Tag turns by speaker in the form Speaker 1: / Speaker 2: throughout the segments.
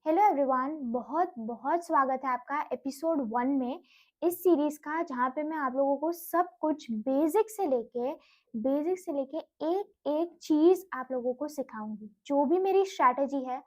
Speaker 1: Hello everyone, बहुत बहुत स्वागत है आपका एपिसोड 1 में इस सीरीज का, जहाँ पे मैं आप लोगों को सब कुछ बेसिक से लेके एक एक चीज आप लोगों को सिखाऊंगी। जो भी मेरी स्ट्रैटेजी है,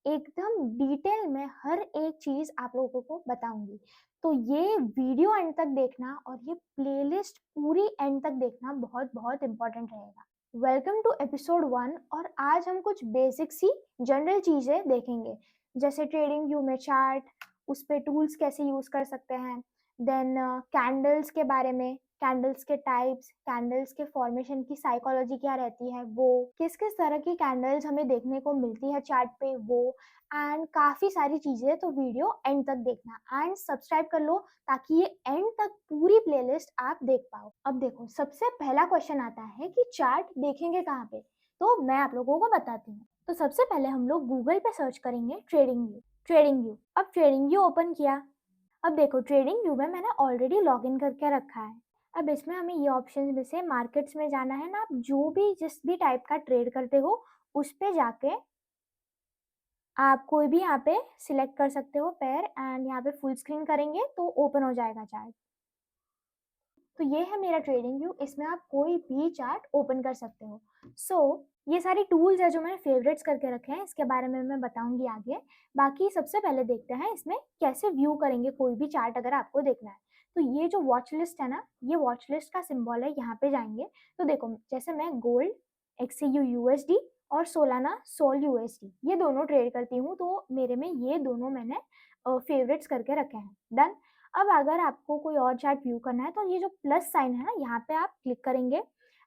Speaker 1: एकदम डिटेल में हर एक चीज आप लोगों को बताऊंगी। तो ये वीडियो एंड तक देखना और ये प्लेलिस्ट पूरी एंड तक देखना बहुत बहुत इंपॉर्टेंट रहेगा। Welcome to episode 1। और आज हम कुछ बेसिक सी जनरल चीजें देखेंगे, जैसे ट्रेडिंग व्यू में चार्ट, उस पे टूल्स कैसे यूज कर सकते हैं। देन कैंडल्स के बारे में, कैंडल्स के टाइप्स, कैंडल्स के फॉर्मेशन की साइकोलॉजी क्या रहती है, वो किस किस तरह की कैंडल्स हमें देखने को मिलती है चार्ट पे, वो एंड काफी सारी चीजें। तो वीडियो एंड तक देखना एंड सब्सक्राइब कर लो, ताकि ये एंड तक पूरी प्लेलिस्ट आप देख पाओ। अब देखो, सबसे पहला क्वेश्चन आता है कि चार्ट देखेंगे कहाँ पे। तो मैं आप लोगों को बताती हूँ। तो सबसे पहले हम लोग गूगल पे सर्च करेंगे ट्रेडिंग व्यू। अब ट्रेडिंग व्यू ओपन किया। अब देखो, ट्रेडिंग व्यू में मैंने ऑलरेडी लॉगिन करके रखा है। अब इसमें हमें ये ऑप्शन में से मार्केट्स में जाना है ना। आप जो भी जिस भी टाइप का ट्रेड करते हो, उस पे जाके आप कोई भी यहाँ पे सिलेक्ट कर सकते हो पेयर, एंड यहाँ पे फुल स्क्रीन करेंगे तो ओपन हो जाएगा चार्ट। तो ये है मेरा ट्रेडिंग व्यू, इसमें आप कोई भी चार्ट ओपन कर सकते हो। ये सारी टूल्स है जो मैंने फेवरेट्स करके रखे हैं, इसके बारे में मैं बताऊंगी आगे। बाकी सबसे पहले देखते हैं इसमें कैसे व्यू करेंगे कोई भी चार्ट अगर आपको देखना है। तो ये जो वॉच लिस्ट है ना, ये वॉच लिस्ट का सिंबल है, यहाँ पे जाएंगे। तो देखो, जैसे मैं गोल्ड एक्सयू यूएसडी और सोलाना सोल यूएसडी ये दोनों ट्रेड करती हूँ, तो मेरे में ये दोनों मैंने फेवरेट्स करके रखे हैं। डन। अब अगर आपको कोई और चार्ट व्यू करना है, तो ये जो प्लस साइन है ना, यहाँ पे आप क्लिक करेंगे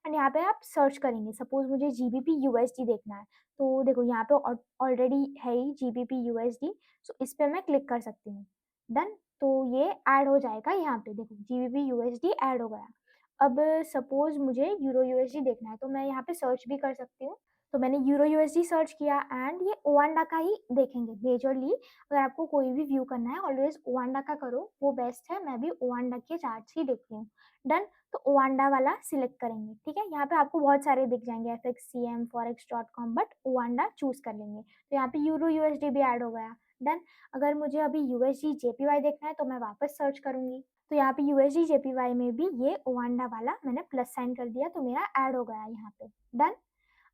Speaker 1: एंड यहाँ पे आप सर्च करेंगे। सपोज मुझे जीबीपी यूएसडी देखना है, तो देखो यहाँ पे ऑलरेडी है ही जीबीपी यूएसडी, सो इस पे मैं क्लिक कर सकती हूँ। डन। तो ये ऐड हो जाएगा, यहाँ पे देखो जीबीपी यूएसडी ऐड हो गया। अब सपोज मुझे यूरो यूएसडी देखना है, तो मैं यहाँ पे सर्च भी कर सकती हूँ। तो मैंने यूरो यूएसडी सर्च किया एंड ये ओवांडा का ही देखेंगे मेजरली। अगर आपको कोई भी व्यू करना है, ऑलवेज ओवांडा का करो, वो बेस्ट है। मैं भी ओवांडा के चार्ट्स ही देखती हूँ। डन। तो ओवांडा वाला सिलेक्ट करेंगे, ठीक है। यहाँ पे आपको बहुत सारे दिख जाएंगे, FXCM forex.com, बट ओवांडा चूज कर लेंगे। तो यहाँ पे यूरो यूएसडी भी ऐड हो गया। डन। अगर मुझे अभी यूएसडी जेपीवाई देखना है, तो मैं वापस सर्च करूंगी। तो यहाँ पे यूएसडी जेपीवाई में भी ये ओवांडा वाला मैंने प्लस साइन कर दिया, तो मेरा ऐड हो गया यहाँ पे। डन।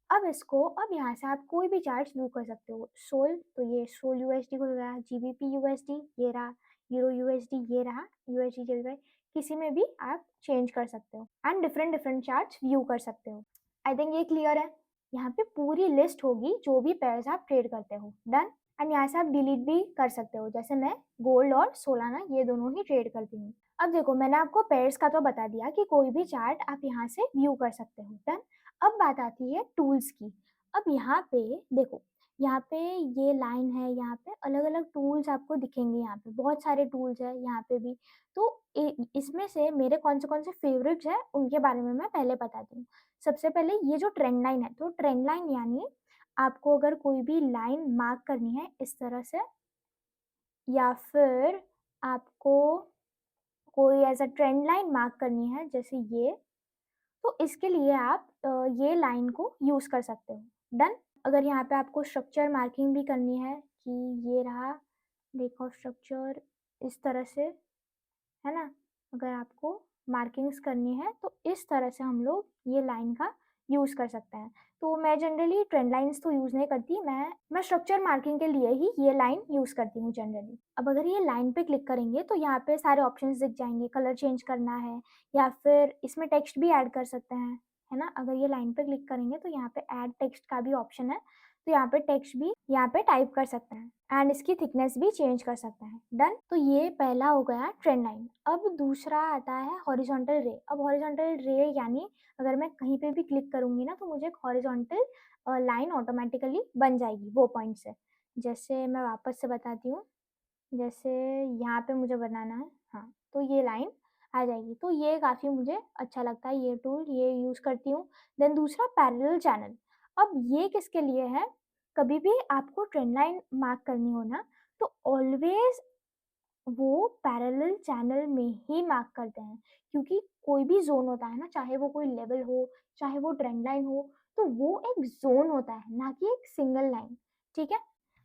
Speaker 1: अब यहाँ से आप कोई भी चार्ट व्यू कर सकते हो। सोल, तो ये सोल यूएसडी हो गया, जीबीपी यूएसडी ये रहा, यूरो यूएसडी ये रहा, यूएसडी जेपीवाई, किसी में भी आप चेंज कर सकते हो and different different charts view कर सकते हो। आई थिंक ये क्लियर है। यहाँ पे पूरी लिस्ट होगी जो भी पेयर्स आप ट्रेड करते हो। डन। एंड यहाँ से आप डिलीट भी कर सकते हो, जैसे मैं गोल्ड और सोलाना ये दोनों ही ट्रेड करती हूँ। अब देखो, मैंने आपको पेयर्स का तो बता दिया कि कोई भी चार्ट आप यहाँ से व्यू कर सकते हो। डन। अब बात आती है टूल्स की। अब यहाँ पे देखो, यहाँ पे ये लाइन है, यहाँ पे अलग अलग टूल्स आपको दिखेंगे। यहाँ पे बहुत सारे टूल्स है यहाँ पे भी। तो इसमें से मेरे कौन से फेवरेट्स है उनके बारे में मैं पहले बताती हूँ। सबसे पहले ये जो ट्रेंड लाइन है, तो ट्रेंड लाइन यानी आपको अगर कोई भी लाइन मार्क करनी है इस तरह से, या फिर आपको कोई ऐसा ट्रेंड लाइन मार्क करनी है जैसे ये, तो इसके लिए आप ये लाइन को यूज कर सकते हो। डन। अगर यहाँ पे आपको स्ट्रक्चर मार्किंग भी करनी है कि ये रहा, देखो स्ट्रक्चर इस तरह से, है ना। अगर आपको मार्किंग्स करनी है तो इस तरह से हम लोग ये लाइन का यूज कर सकते हैं। तो मैं जनरली ट्रेंड लाइंस तो यूज नहीं करती, मैं स्ट्रक्चर मार्किंग के लिए ही ये लाइन यूज करती हूँ जनरली। अब अगर ये लाइन पे क्लिक करेंगे तो यहाँ पे सारे ऑप्शंस दिख जाएंगे, कलर चेंज करना है या फिर इसमें टेक्स्ट भी ऐड कर सकते हैं, है ना। अगर ये लाइन पे क्लिक करेंगे तो यहाँ पे ऐड टेक्स्ट का भी ऑप्शन है, तो यहाँ पे टेक्स्ट भी यहाँ पे टाइप कर सकते हैं एंड इसकी थिकनेस भी चेंज कर सकते हैं। डन। तो ये पहला हो गया ट्रेंड लाइन। अब दूसरा आता है हॉरिजॉन्टल रे। अब हॉरिजॉन्टल रे यानी अगर मैं कहीं पे भी क्लिक करूंगी ना, तो मुझे एक हॉरिजॉन्टल लाइन ऑटोमेटिकली बन जाएगी वो पॉइंट से। जैसे मैं वापस से बताती हूँ, जैसे यहाँ पे मुझे बनाना है, हाँ, तो ये लाइन आ जाएगी। तो ये काफ़ी मुझे अच्छा लगता है, ये टूल ये यूज़ करती हूँ। देन दूसरा पैरेलल चैनल। अब ये किसके लिए है, कभी भी आपको ट्रेंड लाइन मार्क करनी हो ना, तो ऑलवेज वो पैरेलल चैनल में ही मार्क करते हैं। क्योंकि कोई भी जोन होता है ना, चाहे वो कोई लेवल हो, चाहे वो ट्रेंड लाइन हो, तो वो एक जोन होता है, ना कि एक सिंगल लाइन। ठीक है।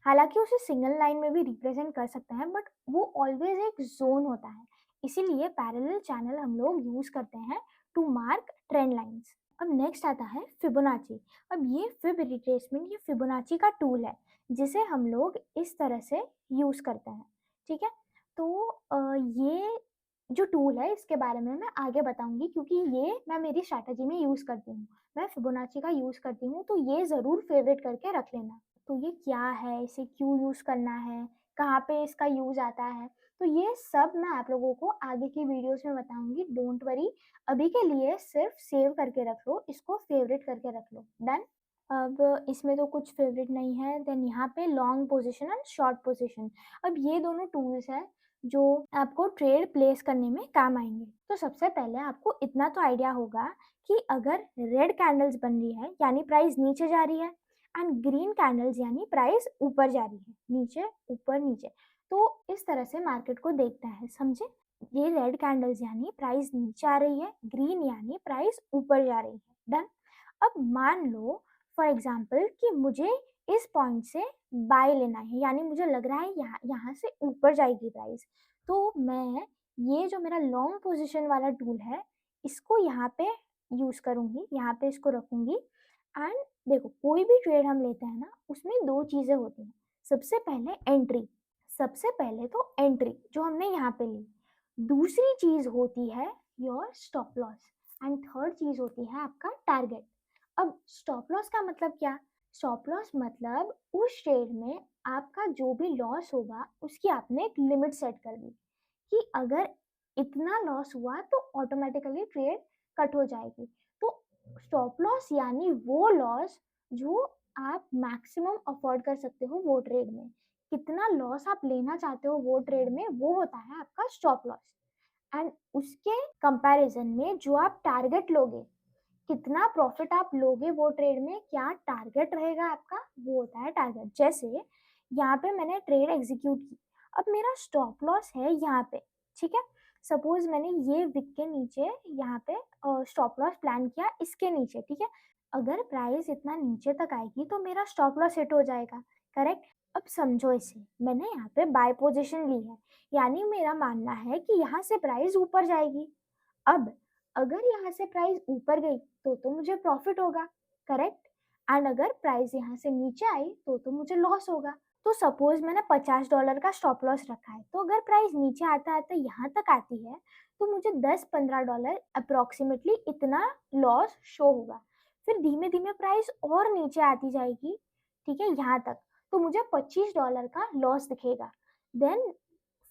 Speaker 1: हालाँकि उसे सिंगल लाइन में भी रिप्रेज़ेंट कर सकते हैं बट वो ऑलवेज़ एक ज़ोन होता है। इसीलिए पैरेलल चैनल हम लोग यूज़ करते हैं टू मार्क ट्रेंड लाइन्स। अब नेक्स्ट आता है फिबोनाची। अब ये फिब रिट्रेसमेंट ये फिबोनाची का टूल है, जिसे हम लोग इस तरह से यूज़ करते हैं, ठीक है? तो ये जो टूल है इसके बारे में मैं आगे बताऊँगी क्योंकि ये मैं मेरी स्ट्रैटेजी में यूज़ करती हूँ। मैं फिबोनाची का यूज़ करती हूँ तो ये ज़रूर फ़ेवरेट करके रख लेना। तो ये क्या है? इसे क्यों यूज़ करना है? कहाँ पे इसका यूज़ आता है? तो ये सब मैं आप लोगों को आगे की वीडियोज़ में बताऊँगी, डोंट वरी। अभी के लिए सिर्फ़ सेव करके रख लो, इसको फ़ेवरेट करके रख लो, डन? अब इसमें तो कुछ फ़ेवरेट नहीं है, देन यहाँ पे long position and short position. अब ये दोनों टूल्स हैं, जो आपको ट्रेड प्लेस करने में काम आएँगे। तो सबसे पहले आपको इतना तो आइडिया होगा कि अगर रेड कैंडल्स बन रही है, यानी प्राइस नीचे जा रही है एंड ग्रीन कैंडल्स यानी प्राइस ऊपर जा रही है, नीचे, ऊपर, नीचे। तो इस तरह से मार्केट को देखता है, समझे? ये रेड कैंडल्स यानी प्राइस नीचे आ रही है, ग्रीन यानी प्राइस ऊपर जा रही है, डन? अब मान लो फॉर एग्ज़ाम्पल कि मुझे इस पॉइंट से बाय लेना है, यानी मुझे लग रहा है यहाँ यहाँ से ऊपर जाएगी प्राइस। तो मैं ये जो मेरा लॉन्ग पोज़ीशन वाला टूल है, इसको यहाँ पे यूज़ करूँगी, यहाँ पे इसको रखूँगी एंड देखो कोई भी ट्रेड हम लेते हैं ना, उसमें 2 चीज़ें होती हैं। सबसे पहले एंट्री, सबसे पहले तो एंट्री जो हमने यहाँ पे ली। दूसरी चीज़ होती है your stop loss and third चीज़ होती है आपका टारगेट। अब स्टॉप लॉस का मतलब क्या? स्टॉप लॉस मतलब उस ट्रेड में आपका जो भी लॉस होगा, उसकी आपने एक लिमिट सेट कर दी कि अगर इतना लॉस हुआ तो ऑटोमेटिकली ट्रेड कट हो जाएगी। तो स्टॉप लॉस यानी वो लॉस जो आप मैक्सिमम अफोर्ड कर सकते हो वो ट्रेड में। कितना लॉस आप लेना चाहते हो वो ट्रेड में, वो होता है आपका स्टॉप लॉस। एंड उसके कंपैरिजन में जो आप टारगेट लोगे, कितना प्रॉफिट आप लोगे वो ट्रेड में, क्या टारगेट रहेगा आपका, वो होता है टारगेट। जैसे यहाँ पे मैंने ट्रेड एग्जीक्यूट की, अब मेरा स्टॉप लॉस है यहाँ पे, ठीक है? सपोज मैंने ये विक के नीचे यहाँ पे स्टॉप लॉस प्लान किया इसके नीचे, ठीक है? अगर प्राइस इतना नीचे तक आएगी तो मेरा स्टॉप लॉस हिट हो जाएगा, करेक्ट? अब समझो इसे, मैंने यहाँ पे बाय पोजीशन ली है, यानी मेरा मानना है कि यहाँ से प्राइस ऊपर जाएगी। अब अगर यहाँ से प्राइस ऊपर गई तो मुझे प्रॉफिट होगा, करेक्ट? एंड अगर प्राइस यहाँ से नीचे आई तो मुझे लॉस होगा। तो सपोज मैंने $50 का स्टॉप लॉस रखा है, तो अगर प्राइस नीचे आता आता यहाँ तक आती है तो मुझे $10-15 अप्रोक्सीमेटली इतना लॉस शो होगा। फिर धीमे धीमे प्राइस और नीचे आती जाएगी, ठीक है, यहाँ तक, तो मुझे $25 का लॉस दिखेगा। देन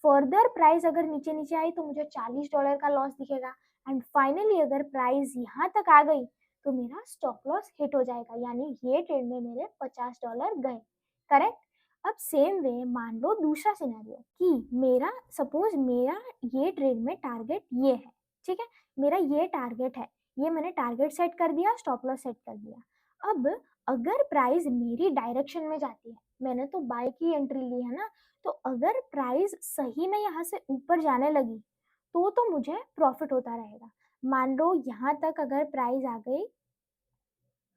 Speaker 1: फर्दर प्राइस अगर नीचे नीचे आई तो मुझे $40 का लॉस दिखेगा एंड फाइनली अगर प्राइस यहाँ तक आ गई तो मेरा स्टॉप लॉस हिट हो जाएगा, यानी ये ट्रेड में मेरे $50 गए, करेक्ट? अब सेम वे मान लो दूसरा सिनेरियो कि मेरा सपोज मेरा ये ट्रेड में टारगेट ये है, ठीक है? मेरा ये टारगेट है, ये मैंने टारगेट सेट कर दिया, स्टॉप लॉस सेट कर दिया। अब अगर प्राइस मेरी डायरेक्शन में जाती है, मैंने तो बाय की एंट्री ली है ना, तो अगर प्राइस सही में यहाँ से ऊपर जाने लगी तो मुझे प्रॉफिट होता रहेगा। मान लो यहाँ तक अगर प्राइस आ गई,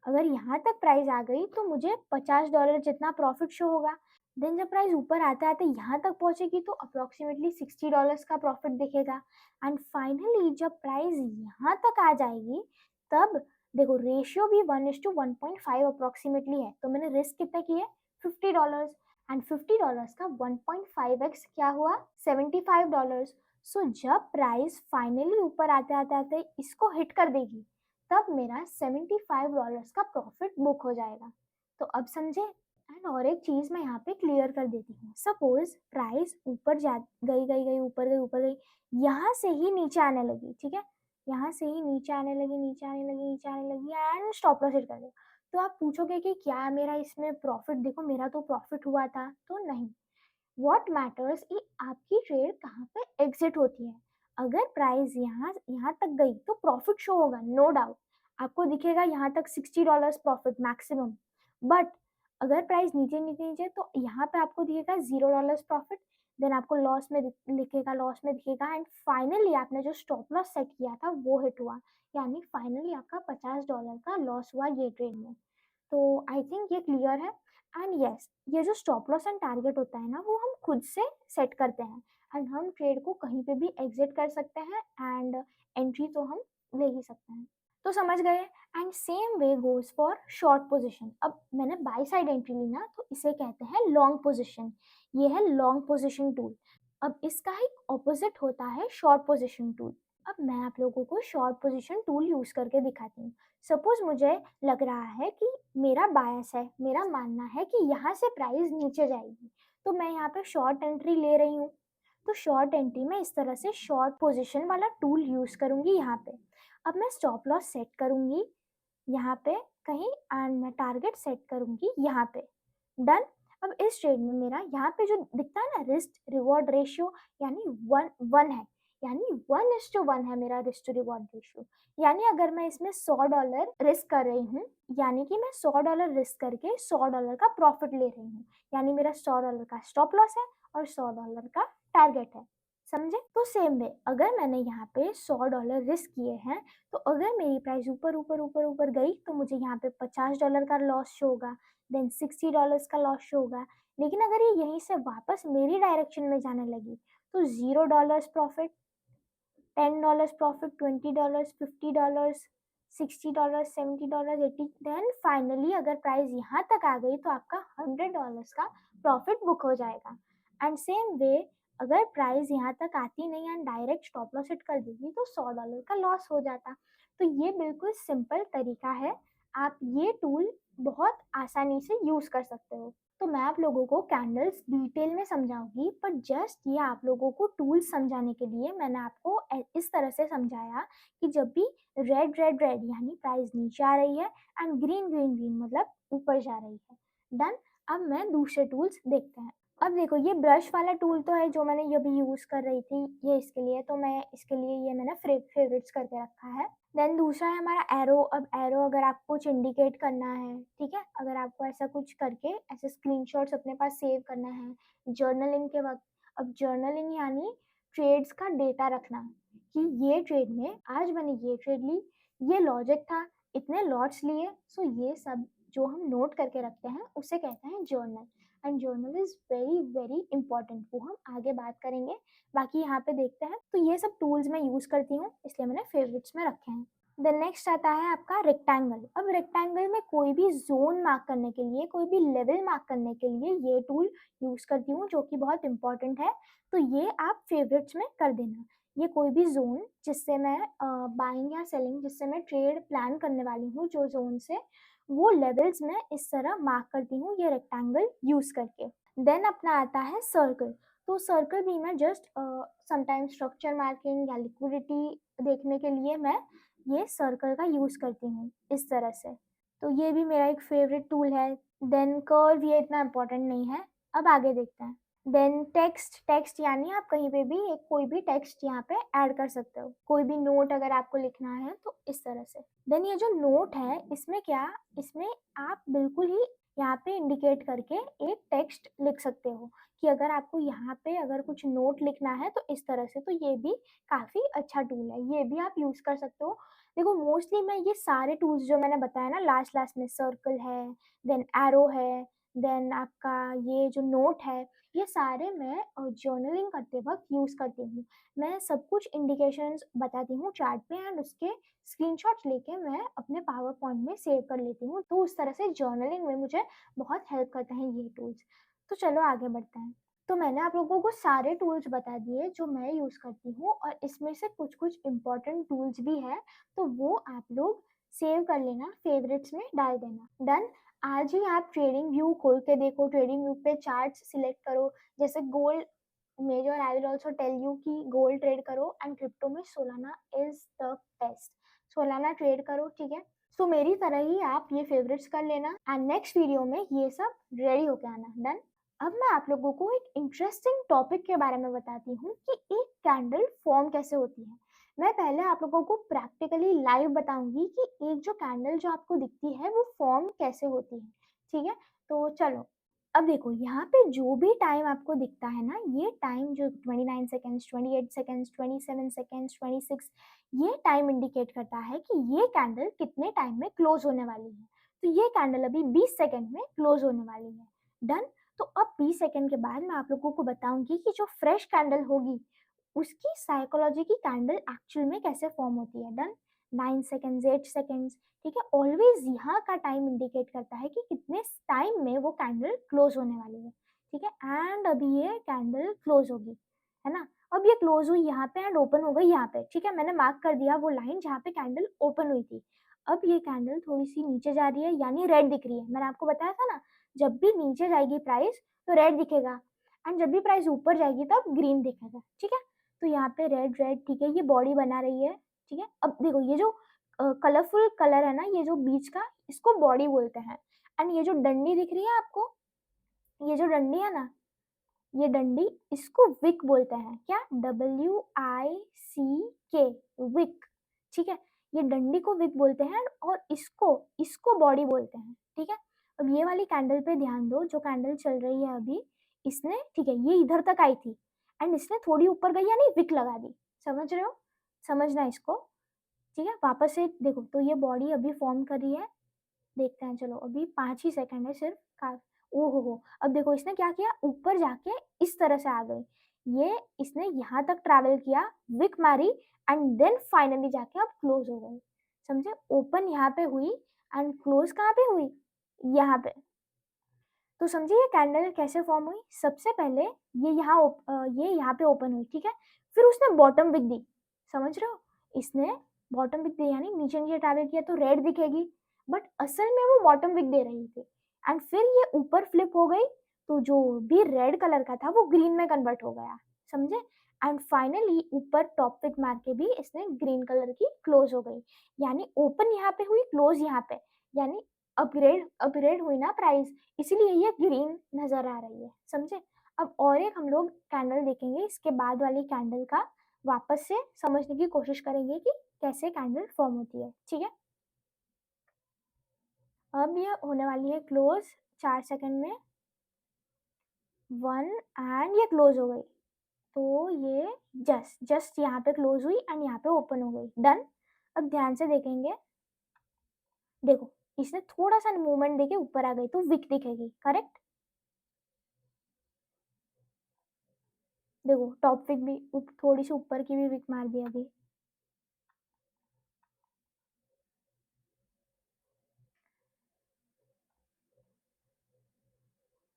Speaker 1: अगर यहाँ तक प्राइस आ गई तो मुझे $50 जितना प्रॉफिट शो होगा। देन जब प्राइस ऊपर आते-आते यहाँ तक पहुँचेगी तो अप्रॉक्सिमेटली $60 का प्रॉफिट दिखेगा एंड फाइनली जब प्राइस यहाँ तक आ जाएगी, तब देखो रेशियो भी 1:1.5 अप्रॉक्सिमेटली है, तो मैंने रिस्क कितना किया? $50 एंड $50 का 1.5x क्या हुआ? $75। सो जब प्राइस फाइनली ऊपर आते-आते इसको हिट कर देगी, तब मेरा $75 का प्रॉफिट बुक हो जाएगा। तो अब समझे? एंड और एक चीज़ मैं यहाँ पे क्लियर कर देती हूँ। सपोज़ प्राइस ऊपर जा गई, ऊपर गई, ऊपर गई, यहाँ से ही नीचे आने लगी, ठीक है? यहाँ से ही नीचे आने लगी, नीचे आने लगी, नीचे आने लगी एंड स्टॉप लॉस हिट कर दिया। तो आप पूछोगे कि क्या मेरा इसमें प्रॉफिट, देखो मेरा तो प्रॉफिट हुआ था, तो नहीं। व्हाट मैटर्स कि आपकी ट्रेड कहाँ पे एग्जिट होती है। अगर प्राइस यहाँ यहाँ तक गई तो प्रॉफिट शो होगा, नो डाउट। आपको दिखेगा यहाँ तक $60 प्रॉफिट मैक्सिमम। बट अगर प्राइस नीचे नीचे नीचे तो यहाँ पे आपको दिखेगा $0 प्रॉफिट। देन आपको लॉस में लिखेगा, लॉस में दिखेगा एंड फाइनली आपने जो स्टॉप लॉस सेट किया था वो हिट हुआ, यानी फाइनली आपका $50 का लॉस हुआ ये ट्रेड में। तो आई थिंक ये क्लियर है। एंड यस, ये जो स्टॉप लॉस एंड टारगेट होता है ना, वो हम खुद से सेट करते हैं एंड हम ट्रेड को कहीं पे भी एग्जिट कर सकते हैं एंड एंट्री तो हम ले ही सकते हैं। तो समझ गए। And same way goes for short position. अब मैंने बाई साइड एंट्री ली ना, तो इसे कहते हैं लॉन्ग पोजीशन। ये है लॉन्ग पोजीशन टूल। अब इसका एक ऑपोजिट होता है शॉर्ट पोजीशन टूल। अब मैं आप लोगों को शॉर्ट पोजीशन टूल यूज करके दिखाती हूँ। सपोज मुझे लग रहा है कि मेरा बायस है, मेरा मानना है कि यहाँ से प्राइस नीचे जाएगी, तो मैं यहाँ पे शॉर्ट एंट्री ले रही हूँ। तो शॉर्ट एंट्री में इस तरह से शॉर्ट पोजीशन वाला टूल यूज करूंगी यहाँ पे। अब मैं स्टॉप लॉस सेट करूंगी यहाँ पे कहीं एंड मैं टारगेट सेट करूंगी यहाँ पे। डन। अब इस ट्रेड में मेरा यहाँ पे जो दिखता है ना रिस्क रिवॉर्ड रेशियो, यानी वन वन है, यानी 1:1 है मेरा रिस्क टू रिवॉर्ड रेशियो। यानी अगर मैं इसमें $100 रिस्क कर रही हूँ, यानी कि मैं $100 रिस्क करके $100 का प्रॉफिट ले रही हूँ, यानी मेरा $100 का स्टॉप लॉस है और $100 का टारगेट है। समझे? तो सेम वे अगर मैंने यहाँ पे $100 रिस्क किए हैं, तो अगर मेरी प्राइस ऊपर ऊपर ऊपर ऊपर गई तो मुझे यहाँ पे $50 का लॉस शो होगा, देन $60 का लॉस शो होगा। लेकिन अगर ये यहीं से वापस मेरी डायरेक्शन में जाने लगी तो $0 प्रॉफिट, $10 प्रॉफिट, $20, $50, $60, $70, 80, देन फाइनली अगर प्राइस यहाँ तक आ गई तो आपका $100 का प्रॉफिट बुक हो जाएगा। एंड सेम वे अगर प्राइस यहाँ तक आती नहीं and direct stop loss hit कर देगी तो $100 का लॉस हो जाता। तो ये बिल्कुल सिंपल तरीका है, आप ये टूल बहुत आसानी से यूज कर सकते हो। तो मैं आप लोगों को कैंडल्स डिटेल में समझाऊंगी, पर जस्ट ये आप लोगों को टूल्स समझाने के लिए मैंने आपको इस तरह से समझाया कि जब भी रेड रेड रेड यानी प्राइस नीचे आ रही है एंड ग्रीन ग्रीन ग्रीन मतलब ऊपर जा रही है। डन। अब मैं दूसरे टूल्स देखते हैं। अब देखो ये ब्रश वाला टूल तो है जो मैंने ये भी यूज कर रही थी ये इसके लिए, तो मैं इसके लिए ये मैंने फेवरेट्स करके रखा है। देन दूसरा है हमारा एरो। अब एरो अगर आपको कुछ इंडिकेट करना है, ठीक है, अगर आपको ऐसा कुछ करके ऐसे स्क्रीनशॉट्स अपने पास सेव करना है जर्नलिंग के वक्त। अब जर्नलिंग यानी ट्रेड्स का डेटा रखना कि ये ट्रेड में आज मैंने ये ट्रेड ली, ये लॉजिक था, इतने लॉट्स लिए, सो ये सब जो हम नोट करके रखते हैं उसे कहते हैं journal. And journal is very very important, वो हम आगे बात करेंगे। बाकी यहाँ पे देखते हैं। तो ये सब टूल्स मैं यूज करती हूँ इसलिए मैंने फेवरेट्स में रखे हैं। देन नेक्स्ट आता है आपका रेक्टेंगल। अब रेक्टेंगल में कोई भी जोन मार्क करने के लिए, कोई भी लेवल मार्क करने के लिए ये टूल यूज करती हूँ जो कि बहुत इंपॉर्टेंट है। तो ये आप फेवरेट्स में कर देना। ये कोई भी जोन जिससे मैं बाइंग या सेलिंग, जिससे मैं ट्रेड प्लान करने वाली हूँ जो जोन से, वो लेवल्स में इस तरह मार्क करती हूँ ये रेक्टेंगल यूज करके। देन अपना आता है सर्कल। तो सर्कल भी मैं जस्ट समटाइम्स स्ट्रक्चर मार्किंग या लिक्विडिटी देखने के लिए मैं ये सर्कल का यूज करती हूँ इस तरह से। तो ये भी मेरा एक फेवरेट टूल है। देन कर्व ये इतना इम्पोर्टेंट नहीं है। अब आगे देखते हैं। Then text. टेक्स्ट यानी आप कहीं पे भी एक कोई भी टेक्स्ट यहाँ पे ऐड कर सकते हो, कोई भी नोट अगर आपको लिखना है तो इस तरह से। देन ये जो नोट है इसमें क्या, इसमें आप बिल्कुल ही यहाँ पे इंडिकेट करके एक टेक्स्ट लिख सकते हो कि अगर आपको यहाँ पे अगर कुछ नोट लिखना है तो इस तरह से। तो ये भी काफी अच्छा टूल है, ये भी आप यूज कर सकते हो। देखो मोस्टली मैं ये सारे टूल्स जो मैंने बताया ना, लास्ट लास्ट में सर्कल है, देन एरो है, देन आपका ये जो नोट है, ये सारे मैं जर्नलिंग करते वक्त यूज करती हूँ। मैं सब कुछ इंडिकेशंस बताती हूँ चार्ट पे एंड उसके स्क्रीनशॉट्स लेके मैं अपने पावर पॉइंट में सेव कर लेती हूँ। तो उस तरह से जर्नलिंग में मुझे बहुत हेल्प करते हैं ये टूल्स। तो चलो आगे बढ़ते हैं। तो मैंने आप लोगों को सारे टूल्स बता दिए जो मैं यूज़ करती हूँ, और इसमें से कुछ कुछ इम्पोर्टेंट टूल्स भी हैं, तो वो आप लोग सेव कर लेना, फेवरेट्स में डाल देना। डन। आज ही आप ट्रेडिंग व्यू खोल के देखो, ट्रेडिंग व्यू पे चार्ट्स सिलेक्ट करो। जैसे gold major, I will also tell you कि गोल्ड ट्रेड करो एंड क्रिप्टो में Solana is the best. Solana trade करो, ठीक है। सो मेरी तरह ही आप ये फेवरेट्स कर लेना एंड नेक्स्ट वीडियो में ये सब रेडी होके आना। डन। अब मैं आप लोगों को एक इंटरेस्टिंग टॉपिक के बारे में बताती हूँ कि एक कैंडल फॉर्म कैसे होती है। मैं पहले आप लोगों को प्रैक्टिकली लाइव बताऊंगी कि एक जो कैंडल जो आपको दिखती है वो फॉर्म कैसे होती है, ठीक है। तो चलो अब देखो यहाँ पे जो भी टाइम आपको दिखता है ना, ये टाइम जो 29 सेकेंड्स, 28 सेकेंड्स, 27 सेकेंड्स, 26, ये टाइम इंडिकेट करता है कि ये कैंडल कितने टाइम में क्लोज होने वाली है। तो ये कैंडल अभी 20 सेकंड में क्लोज होने वाली है। डन। तो अब 20 सेकंड के बाद मैं आप लोगों को बताऊंगी कि जो फ्रेश कैंडल होगी उसकी साइकोलॉजी की कैंडल एक्चुअल में कैसे फॉर्म होती है। डन। 9 सेकंड्स, 8 सेकंड्स, ठीक है। ऑलवेज यहाँ का टाइम इंडिकेट करता है कि कितने टाइम में वो कैंडल क्लोज होने वाली है, ठीक है। एंड अभी ये कैंडल क्लोज होगी, है ना। अब ये क्लोज हुई यहाँ पे एंड ओपन हो गई यहाँ पे, ठीक है। मैंने मार्क कर दिया वो लाइन जहाँ पे कैंडल ओपन हुई थी। अब ये कैंडल थोड़ी सी नीचे जा रही है यानी रेड दिख रही है। मैंने आपको बताया था ना, जब भी नीचे जाएगी प्राइस तो रेड दिखेगा एंड जब भी प्राइस ऊपर जाएगी तब ग्रीन दिखेगा, ठीक है। तो यहाँ पे रेड रेड, ठीक है, ये बॉडी बना रही है, ठीक है। अब देखो ये जो कलरफुल कलर है ना, ये जो बीच का, इसको बॉडी बोलते हैं। एंड ये जो डंडी दिख रही है आपको, ये जो डंडी है ना, ये डंडी, इसको विक बोलते हैं। क्या? WICK, विक, ठीक है। ये डंडी को विक बोलते हैं और इसको इसको बॉडी बोलते हैं, ठीक है। अब ये वाली कैंडल पे ध्यान दो, जो कैंडल चल रही है अभी, इसने, ठीक है, ये इधर तक आई थी एंड इसने थोड़ी ऊपर गई यानी विक लगा दी। समझ रहे हो? समझना इसको, ठीक है। वापस से देखो, तो ये बॉडी अभी फॉर्म कर रही है, देखते हैं। चलो अभी 5 ही सेकंड है सिर्फ का। ओ हो, अब देखो इसने क्या किया, ऊपर जाके इस तरह से आ गई। ये इसने यहाँ तक ट्रैवल किया, विक मारी एंड देन फाइनली जाके अब क्लोज हो गई। समझे? ओपन यहाँ पे हुई एंड क्लोज कहाँ पे हुई? यहाँ पे। तो समझिए ये कैंडल कैसे फॉर्म हुई। सबसे पहले ये यहाँ पे ओपन हुई, ठीक है। फिर उसने बॉटम विक दी। समझ रहे हो? इसने बॉटम विक दी यानी नीचे नीचे ट्रैवल किया तो रेड दिखेगी, बट असल में वो बॉटम विक दे रही थी। एंड फिर ये ऊपर फ्लिप हो गई तो जो भी रेड कलर का था वो ग्रीन में कन्वर्ट हो गया। समझे? एंड फाइनली ऊपर टॉप विक मार के भी इसने ग्रीन कलर की क्लोज हो गई। यानी ओपन यहाँ पे हुई, क्लोज यहाँ पे, यानी अपग्रेड अपग्रेड हुई ना प्राइस, इसीलिए ये ग्रीन नजर आ रही है। समझे? अब और एक हम लोग कैंडल देखेंगे, इसके बाद वाली कैंडल का वापस से समझने की कोशिश करेंगे कि कैसे कैंडल फॉर्म होती है, ठीक है। अब ये होने वाली है क्लोज 4 सेकंड में, 1 एंड ये क्लोज हो गई। तो ये जस्ट जस्ट यहाँ पे क्लोज हुई एंड यहाँ पे ओपन हो गई। डन। अब ध्यान से देखेंगे, देखो इसने थोड़ा सा मूवमेंट देके ऊपर आ गई तो विक दिखेगी, करेक्ट। देखो टॉप विक भी थोड़ी सी ऊपर की भी विक मार दी अभी।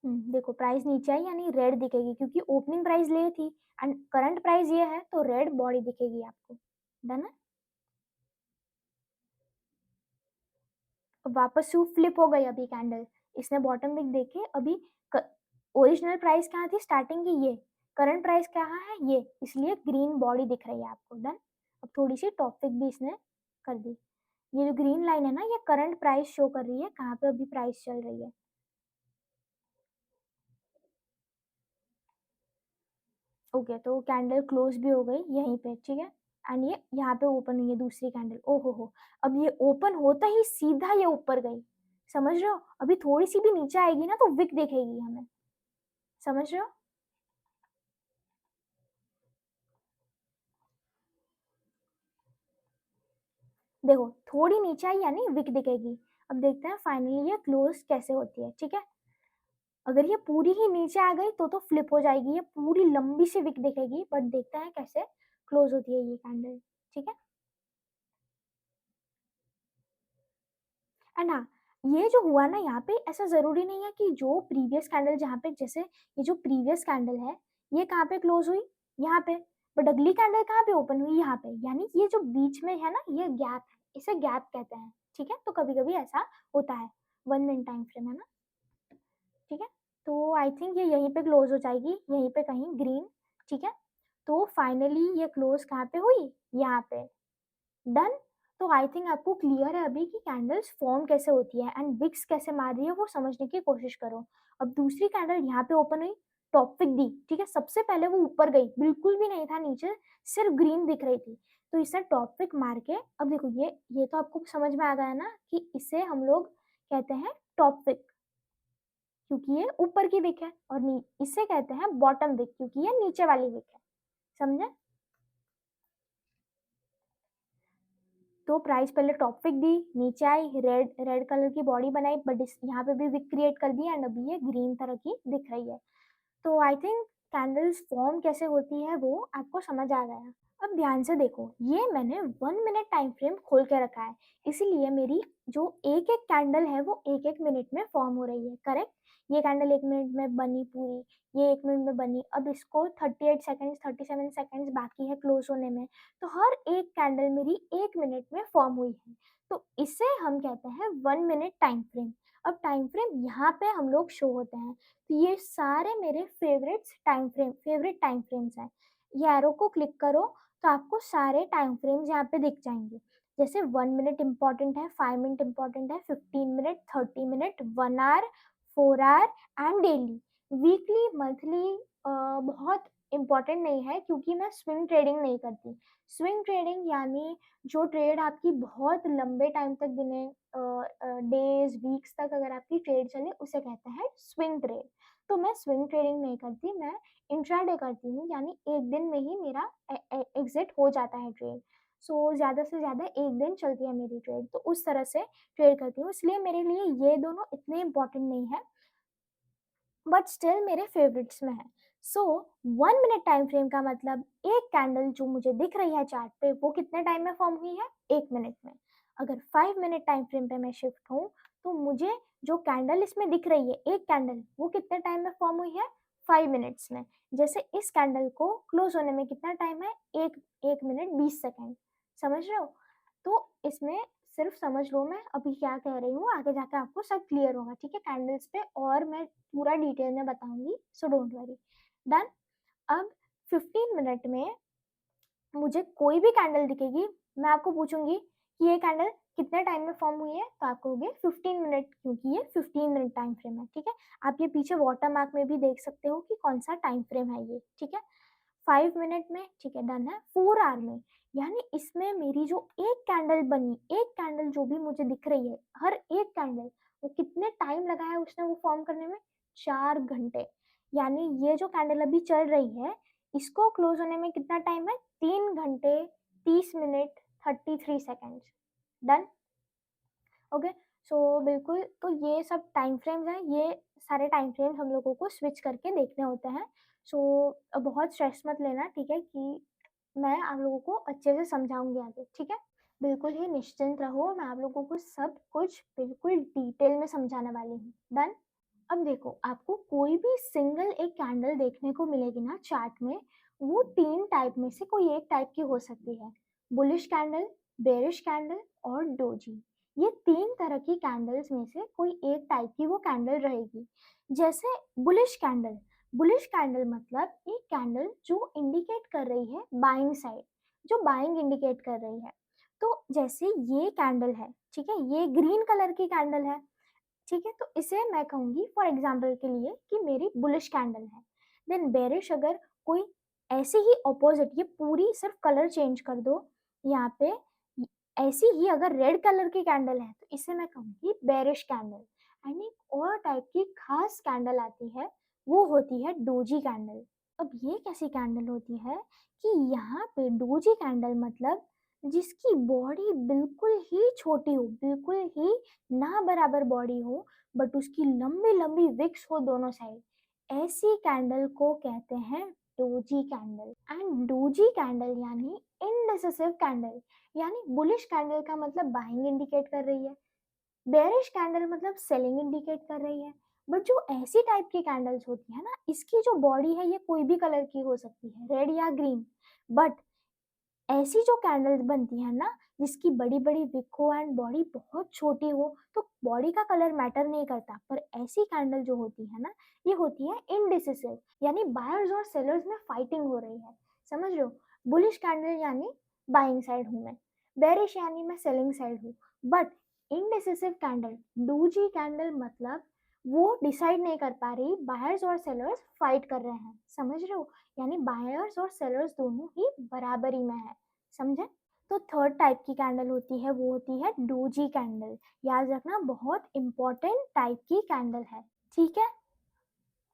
Speaker 1: देखो प्राइस नीचे आई यानी रेड दिखेगी क्योंकि ओपनिंग प्राइस ले थी एंड करंट प्राइस ये है तो रेड बॉडी दिखेगी आपको। डन है। अब वापस से फ्लिप हो गई अभी कैंडल, इसने बॉटम विक देखे अभी। ओरिजिनल प्राइस कहाँ थी स्टार्टिंग की, ये करंट प्राइस कहाँ है ये, इसलिए ग्रीन बॉडी दिख रही है आपको। डन। अब थोड़ी सी टॉप विक भी इसने कर दी। ये जो ग्रीन लाइन है ना, ये करंट प्राइस शो कर रही है कहाँ पे अभी प्राइस चल रही है। ओके, तो कैंडल क्लोज भी हो गई यहीं पे, ठीक है। एंड ये यहाँ पे ओपन हुई है दूसरी कैंडल। ओ हो, अब ये ओपन होता ही सीधा ये ऊपर गई। समझ रहे हो? अभी थोड़ी सी भी नीचे आएगी ना तो विक दिखेगी हमें। समझ रहे हो? देखो थोड़ी नीचे आई यानी विक दिखेगी। अब देखते हैं फाइनली ये क्लोज कैसे होती है, ठीक है। अगर ये पूरी ही नीचे आ गई तो फ्लिप हो जाएगी, ये पूरी लंबी सी विक दिखेगी, बट देखते हैं कैसे क्लोज होती है ये कैंडल, ठीक है। एंड हाँ, ये जो हुआ ना यहाँ पे, ऐसा जरूरी नहीं है कि जो प्रीवियस कैंडल, जहाँ पे जैसे ये जो प्रीवियस कैंडल है ये कहाँ पे क्लोज हुई, यहाँ पे, बट अगली कैंडल कहाँ पे ओपन हुई, यहाँ पे। यानी ये जो बीच में है ना, ये गैप है, इसे गैप कहते हैं, ठीक है। तो कभी कभी ऐसा होता है, 1 मिनट टाइम फ्रेम है ना, ठीक है। तो आई थिंक ये यहीं पे क्लोज हो जाएगी, यहीं पे कहीं ग्रीन, ठीक है। तो फाइनली ये क्लोज कहाँ पे हुई, यहाँ पे। डन। तो आई थिंक आपको क्लियर है अभी कि कैंडल्स फॉर्म कैसे होती है एंड विक्स कैसे मार रही है वो समझने की कोशिश करो। अब दूसरी कैंडल यहाँ पे ओपन हुई, टॉप विक दी, ठीक है। सबसे पहले वो ऊपर गई, बिल्कुल भी नहीं था नीचे, सिर्फ ग्रीन दिख रही थी, तो इसे टॉप विक मार के, अब देखो ये तो आपको समझ में आ गया ना कि इसे हम लोग कहते हैं टॉप विक क्योंकि ये ऊपर की विक है, और इसे कहते हैं बॉटम विक क्योंकि ये नीचे वाली विक है। समझे? तो प्राइस पहले टॉप विक दी, नीचे आई, रेड रेड कलर की बॉडी बनाई, बट इस यहाँ पे भी विक क्रिएट कर दी एंड अभी ये ग्रीन तरह की दिख रही है। तो आई थिंक कैंडल्स फॉर्म कैसे होती है वो आपको समझ आ गया। अब ध्यान से देखो, ये मैंने 1 मिनट टाइम फ्रेम खोल के रखा है, इसीलिए मेरी जो एक-एक कैंडल है वो एक-एक मिनट में फॉर्म हो रही है, करेक्ट? ये कैंडल 1 मिनट में बनी पूरी, ये 1 मिनट में बनी, अब इसको 38 सेकंड्स, 37 सेकंड्स बाकी है क्लोज़ होने में, तो हर एक कैंडल मेरी 1 मिनट में फॉर्म हुई है। तो इसे हम कहते हैं 1 मिनट टाइम फ्रेम। अब टाइम फ्रेम यहाँ पे हम लोग शो होते हैं। तो ये सारे मेरे फेवरेट टाइम फ्रेम्स हैं। ये एरो को क्लिक करो तो आपको सारे टाइम फ्रेम्स यहाँ पे दिख जाएँगे। जैसे 1 मिनट इम्पोर्टेंट है, 5 मिनट इम्पोर्टेंट है, 15 minute, 30 minute, 1 hour, 4 hour and daily. Weekly, monthly बहुत इम्पोर्टेंट नहीं है क्योंकि मैं स्विंग ट्रेडिंग नहीं करती। स्विंग ट्रेडिंग यानी जो ट्रेड आपकी बहुत लंबे टाइम तक गिने डेज़, वीक्स तक अगर आपकी ट्रेड चले उसे कहते हैं स्विंग ट्रेड। तो मैं स्विंग ट्रेडिंग नहीं करती, मैं इंट्राडे करती हूँ, यानी 1 दिन में ही मेरा एग्ज़िट हो जाता है ट्रेड। सो ज़्यादा से ज़्यादा 1 दिन चलती है मेरी ट्रेड, तो उस तरह से ट्रेड करती हूँ, इसलिए मेरे लिए ये दोनों इतने इम्पोर्टेंट नहीं है, बट स्टिल मेरे फ़ेवरेट्स में है। सो 1 मिनट टाइम फ्रेम का मतलब एक कैंडल जो मुझे दिख रही है चार्ट पे वो कितने टाइम में फ़ॉर्म हुई है? 1 मिनट में। अगर 5 मिनट टाइम फ्रेम पे मैं शिफ्ट हूँ, तो मुझे जो कैंडल इसमें दिख रही है, एक कैंडल, वो कितने टाइम में फ़ॉर्म हुई है? 5 मिनट्स में। जैसे इस कैंडल को क्लोज़ होने में कितना टाइम है? 1 मिनट 20 सेकंड। समझ रहे हो? तो इसमें सिर्फ़ समझ लो मैं अभी क्या कह रही हूँ, आगे जाके आपको सब क्लियर होगा, ठीक है? कैंडल्स पे और मैं पूरा डिटेल में बताऊँगी, सो डोंट वरी। डन? अब 15 मिनट में मुझे कोई भी कैंडल दिखेगी, मैं आपको पूछूँगी कि ये कैंडल कितने टाइम में फॉर्म हुई है? तो आप कहोगे 15 मिनट, क्योंकि ये 15 मिनट टाइम फ्रेम है, ठीक है? आप ये पीछे वाटर मार्क में भी देख सकते हो कि कौन-सा टाइम फ्रेम है ये, ठीक है? 5 मिनट में, ठीक है, डन है। 4 आवर में, यानी इसमें मेरी जो एक कैंडल बनी, एक कैंडल जो भी मुझे दिख रही है, हर एक कैंडल, वो कितने टाइम लगाया उसने वो फॉर्म करने में? 4 घंटे। यानी ये जो कैंडल अभी चल रही है, इसको क्लोज़ होने में कितना टाइम है? 3 घंटे, 30 मिनट, 33 सेकंड्स। डन? ओके। सो बिल्कुल, तो ये सब टाइम फ्रेम्स हैं, ये सारे टाइम फ्रेम्स हम लोगों को स्विच करके देखने होते हैं। सो बहुत स्ट्रेस मत लेना, ठीक है, कि मैं आप लोगों को अच्छे से समझाऊँगी आगे, ठीक है? बिल्कुल ही निश्चिंत रहो, मैं आप लोगों को सब कुछ बिल्कुल डिटेल में समझाने वाली हूँ। डन? अब देखो, आपको कोई भी सिंगल एक कैंडल देखने को मिलेगी ना चार्ट में, वो 3 टाइप में से कोई एक टाइप की हो सकती है। बुलिश कैंडल, बेयरिश कैंडल और डोजी। ये 3 तरह की कैंडल्स में से कोई एक टाइप की वो कैंडल रहेगी। जैसे बुलिश कैंडल मतलब एक कैंडल जो इंडिकेट कर रही है बाइंग साइड, जो बाइंग इंडिकेट कर रही है। तो जैसे ये कैंडल है, ठीक है? ये ग्रीन कलर की कैंडल है। ठीक है, तो इसे मैं कहूँगी फॉर एग्ज़ाम्पल के लिए कि मेरी बुलिश कैंडल है। देन बेयरिश, अगर कोई ऐसे ही अपोज़िट, ये पूरी सिर्फ़ कलर चेंज कर दो यहाँ पे, ऐसी ही अगर रेड कलर की कैंडल है तो इसे मैं कहूँगी बेयरिश कैंडल। एंड एक और टाइप की ख़ास कैंडल आती है, वो होती है डोजी कैंडल। अब ये कैसी कैंडल होती है कि यहाँ पे डोजी कैंडल मतलब जिसकी बॉडी बिल्कुल ही छोटी हो, बिल्कुल ही ना बराबर बॉडी हो, बट उसकी लंबी-लंबी विक्स हो दोनों साइड। ऐसी कैंडल को कहते हैं doji candle. And doji candle यानी इनडिसिसिव कैंडल, यानी बुलिश कैंडल का मतलब बाइंग इंडिकेट कर रही है, बेयरिश कैंडल मतलब सेलिंग इंडिकेट कर रही है। बट जो ऐसी टाइप की कैंडल्स होती है ना, इसकी जो बॉडी है ये कोई भी कलर की हो सकती है, रेड या ग्रीन। बट ऐसी जो कैंडल्स बनती है ना, जिसकी बड़ी-बड़ी विक हो एंड बॉडी बहुत छोटी हो, तो बॉडी का कलर मैटर नहीं करता। पर ऐसी कैंडल जो होती है ना, ये होती है इनडिसिसिव, यानी बायर्स और सेलर्स में फाइटिंग हो रही है। समझ रहे हो? बुलिश कैंडल यानी बाइंग साइड हूँ मैं, बेयरिश यानी मैं सेलिंग साइड हूँ। बट इनडिसिसिव कैंडल, डूजी कैंडल मतलब वो डिसाइड नहीं कर पा रही, बायर्स और सेलर्स फाइट कर रहे हैं। समझ रहे हो? यानी बायर्स और सेलर्स दोनों ही बराबरी में है। समझे? तो थर्ड टाइप की कैंडल होती है, वो होती है डोजी कैंडल। याद रखना, बहुत इंपॉर्टेंट टाइप की कैंडल है। ठीक है?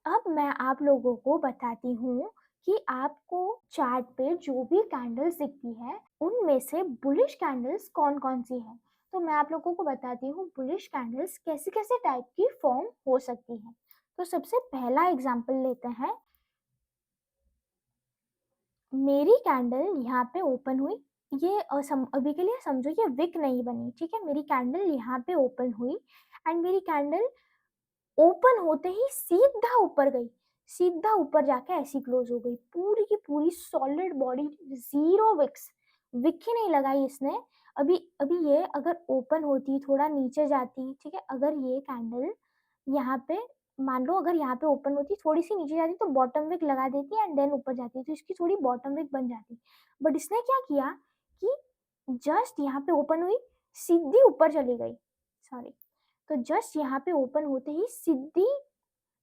Speaker 1: अब मैं आप लोगों को बताती हूँ कि आपको चार्ट पे जो भी कैंडल्स दिखती है, उनमें से बुलिश कैंडल्स कौन-कौन सी हैं। तो मैं आप लोगों को बताती हूँ बुलिश कैंडल्स कैसे-कैसे टाइप की फॉर्म हो सकती हैं। तो सबसे पहला एग्जांपल लेते हैं। मेरी कैंडल यहाँ पे ओपन हुई। ये अभी के लिए समझो ये विक नहीं बनी, ठीक है? मेरी कैंडल यहाँ पे ओपन हुई एंड मेरी कैंडल ओपन होते ही सीधा ऊपर गई, सीधा ऊपर जाके ऐसी क्लोज हो गई, पूरी की पूरी solid body, zero wicks, wick ही नहीं लगाई इसने। अभी अभी ये अगर ओपन होती, थोड़ा नीचे जाती, ठीक है? अगर ये कैंडल यहाँ पे मान लो अगर यहाँ पे ओपन होती, थोड़ी-सी नीचे जाती तो बॉटम विक लगा देती एंड देन ऊपर जाती, तो इसकी थोड़ी बॉटम विक बन जाती। बट इसने क्या किया कि जस्ट यहाँ पे ओपन हुई, सीधी ऊपर चली गई। सॉरी। तो जस्ट यहाँ पे ओपन होते ही सीधी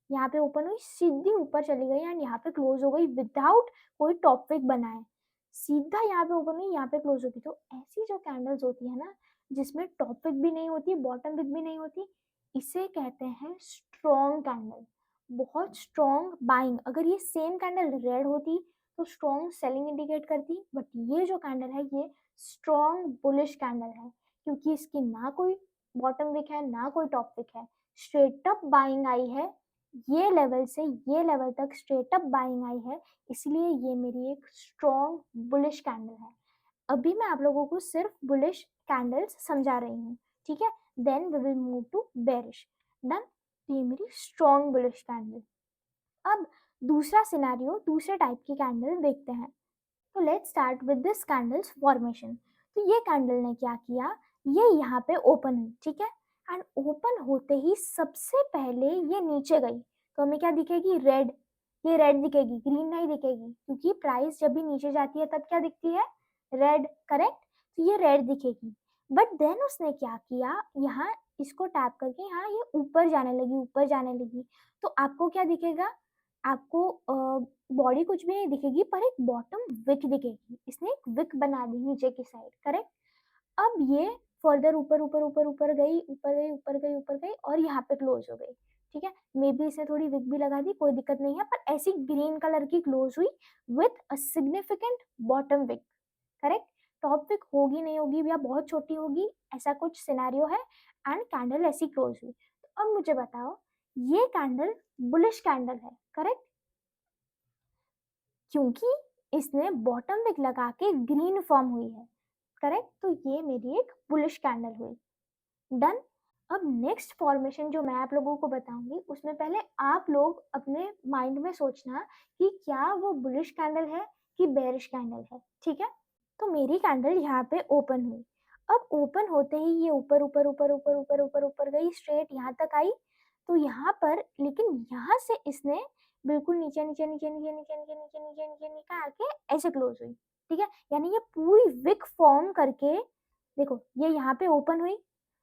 Speaker 1: यहाँ पे ओपन हुई, सीधी ऊपर चली गई एंड यहाँ पे क्लोज हो गई विदाउट कोई टॉप विक बनाए। सीधा यहाँ पे ओपन हुई, यहाँ पे क्लोज होगी। तो ऐसी जो कैंडल्स होती है ना, जिसमें टॉप विक भी नहीं होती, बॉटम विक भी नहीं होती, इसे कहते हैं स्ट्रॉन्ग कैंडल। बहुत स्ट्रॉन्ग बाइंग। अगर ये सेम कैंडल रेड होती तो स्ट्रॉन्ग सेलिंग इंडिकेट करती, बट ये जो कैंडल है ये स्ट्रॉन्ग बुलिश कैंडल है, क्योंकि इसकी ना कोई बॉटम विक है ना कोई टॉप विक है, स्ट्रेट अप बाइंग आई है। ये लेवल से ये लेवल तक स्ट्रेट अप बाइंग आई है, इसलिए ये मेरी एक स्ट्रॉन्ग बुलिश कैंडल है। अभी मैं आप लोगों को सिर्फ बुलिश कैंडल्स समझा रही हूँ, ठीक है? Then we will move to bearish. Done. तो ये मेरी स्ट्रॉन्ग बुलिश कैंडल। अब दूसरा सिनेरियो, दूसरे टाइप की कैंडल देखते हैं। तो let's start with this candles formation. तो ये कैंडल ने क्या किया, ये यहाँ पे ओपन हुई, ठीक है? एंड ओपन होते ही सबसे पहले ये नीचे गई, तो हमें क्या दिखेगी, रेड। ये रेड दिखेगी, ग्रीन नहीं दिखेगी, क्योंकि प्राइस जब भी नीचे जाती है तब क्या दिखती है, रेड, करेक्ट? तो ये रेड दिखेगी। बट देन उसने क्या किया, यहाँ इसको टैप करके यहाँ ये ऊपर जाने लगी, ऊपर जाने लगी। तो आपको क्या दिखेगा, आपको बॉडी कुछ भी नहीं दिखेगी, पर एक बॉटम विक दिखेगी। इसने एक विक बना दी नीचे की साइड, करेक्ट? अब ये फर्दर ऊपर ऊपर ऊपर ऊपर गई, ऊपर गई, ऊपर गई, ऊपर गई और यहाँ पे क्लोज हो गई, ठीक है? मे बी इसने थोड़ी विक भी लगा दी, कोई दिक्कत नहीं है, पर ऐसी ग्रीन कलर की क्लोज हुई with a significant bottom wick, correct? Top wick होगी नहीं होगी या बहुत छोटी होगी, ऐसा कुछ सिनेरियो है एंड कैंडल ऐसी क्लोज हुई। तो अब मुझे बताओ, ये कैंडल बुलिश कैंडल है, करेक्ट? क्योंकि इसने बॉटम विक लगा के ग्रीन फॉर्म हुई है, करेक्ट? तो ये मेरी एक बुलिश कैंडल हुई। डन। अब नेक्स्ट फॉर्मेशन जो मैं आप लोगों को बताऊंगी, उसमें पहले आप लोग अपने माइंड में सोचना कि क्या वो बुलिश कैंडल है कि बेरिश कैंडल है, ठीक है? तो मेरी कैंडल यहाँ पे ओपन हुई। अब ओपन होते ही ये ऊपर ऊपर ऊपर ऊपर ऊपर ऊपर ऊपर गई, स्ट्रेट यहाँ तक आई। तो यहाँ पर लेकिन यहाँ से इसने बिल्कुल नीचे नीचे नीचे नीचे नीचे नीचे नीचे नीचे नीचे नीचे आके ऐसे क्लोज हुई, ठीक है? यानी ये पूरी विक फॉर्म करके, देखो ये यहाँ पे ओपन हुई,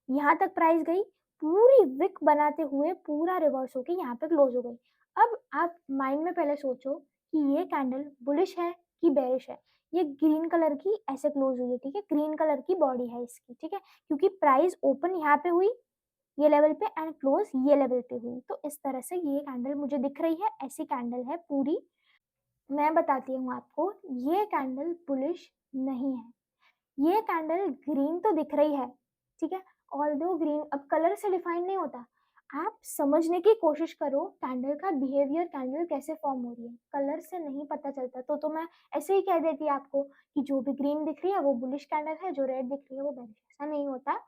Speaker 1: यहाँ तक प्राइस गई, पूरी विक बनाते हुए पूरा रिवर्स होके यहाँ पे क्लोज हो गई। अब आप माइंड में पहले सोचो कि ये कैंडल बुलिश है कि बेरिश है। ये ग्रीन कलर की ऐसे क्लोज हुई है, ठीक है? ग्रीन कलर की बॉडी है इसकी, ठीक है? क्योंकि प्राइस ओपन यहाँ पे हुई ये लेवल पे एंड क्लोज ये लेवल पे हुई, तो इस तरह से ये कैंडल मुझे दिख रही है, ऐसी कैंडल है पूरी। मैं बताती हूँ आपको, ये कैंडल बुलिश नहीं है। ये कैंडल ग्रीन तो दिख रही है, ठीक है? ऑल्दो ग्रीन अब कलर से डिफाइन नहीं होता। आप समझने की कोशिश करो कैंडल का बिहेवियर, कैंडल कैसे फॉर्म हो रही है, कलर से नहीं पता चलता। तो मैं ऐसे ही कह देती आपको कि जो भी ग्रीन दिख रही है वो बुलिश कैंडल है, जो रेड दिख रही है वो बेरिश। ऐसा नहीं होता,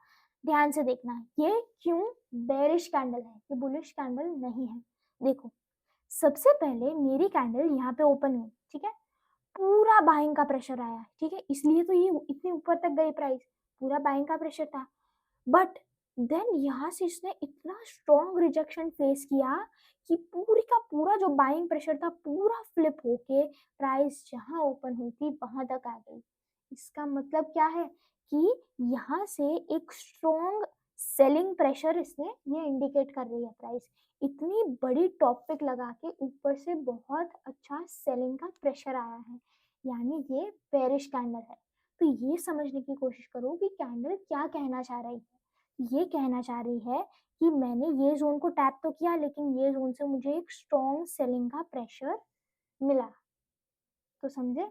Speaker 1: ध्यान से देखना। ये क्यों बेरिश कैंडल है, ये बुलिश कैंडल नहीं है। देखो, सबसे पहले मेरी कैंडल यहाँ पे ओपन हुई, ठीक है? पूरा बाइंग का प्रेशर आया, ठीक है? इसलिए तो ये इतनी ऊपर तक गई प्राइस, पूरा बाइंग का प्रेशर था। बट देन यहाँ से इसने इतना स्ट्रॉन्ग रिजेक्शन फेस किया कि पूरी का पूरा जो बाइंग प्रेशर था पूरा फ्लिप होके प्राइस जहाँ ओपन हुई थी वहां तक आ गई। इसका मतलब क्या है कि यहाँ से एक स्ट्रॉन्ग सेलिंग प्रेशर इसने ये इंडिकेट कर रही है प्राइस। इतनी बड़ी टॉपिक लगा के ऊपर से बहुत अच्छा सेलिंग का प्रेशर आया है, यानी ये बेरिश कैंडल है। तो ये समझने की कोशिश करो कि कैंडल क्या कहना चाह रही है। ये कहना चाह रही है कि मैंने ये जोन को टैप तो किया, लेकिन ये जोन से मुझे एक स्ट्रॉन्ग सेलिंग का प्रेशर मिला। तो समझे?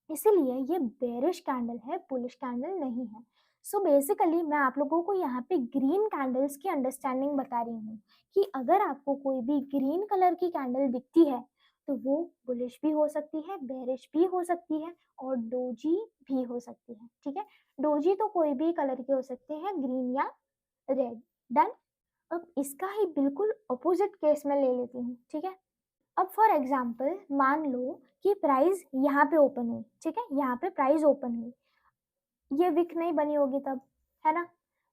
Speaker 1: इसीलिए ये बेरिश कैंडल है, बुलिश कैंडल नहीं है। सो बेसिकली मैं आप लोगों को यहाँ पे ग्रीन कैंडल्स की अंडरस्टैंडिंग बता रही हूँ कि अगर आपको कोई भी ग्रीन कलर की कैंडल दिखती है तो वो बुलिश भी हो सकती है, बेरिश भी हो सकती है और डोजी भी हो सकती है। ठीक है, डोजी तो कोई भी कलर के हो सकते हैं, ग्रीन या रेड। डन। अब इसका ही बिल्कुल अपोजिट केस में ले लेती हूँ। ठीक है, अब फॉर एग्जाम्पल मान लो कि प्राइस यहाँ पे ओपन हुई। ठीक है, यहाँ पे प्राइस ओपन हुई, ये विक नहीं बनी होगी तब, है ना?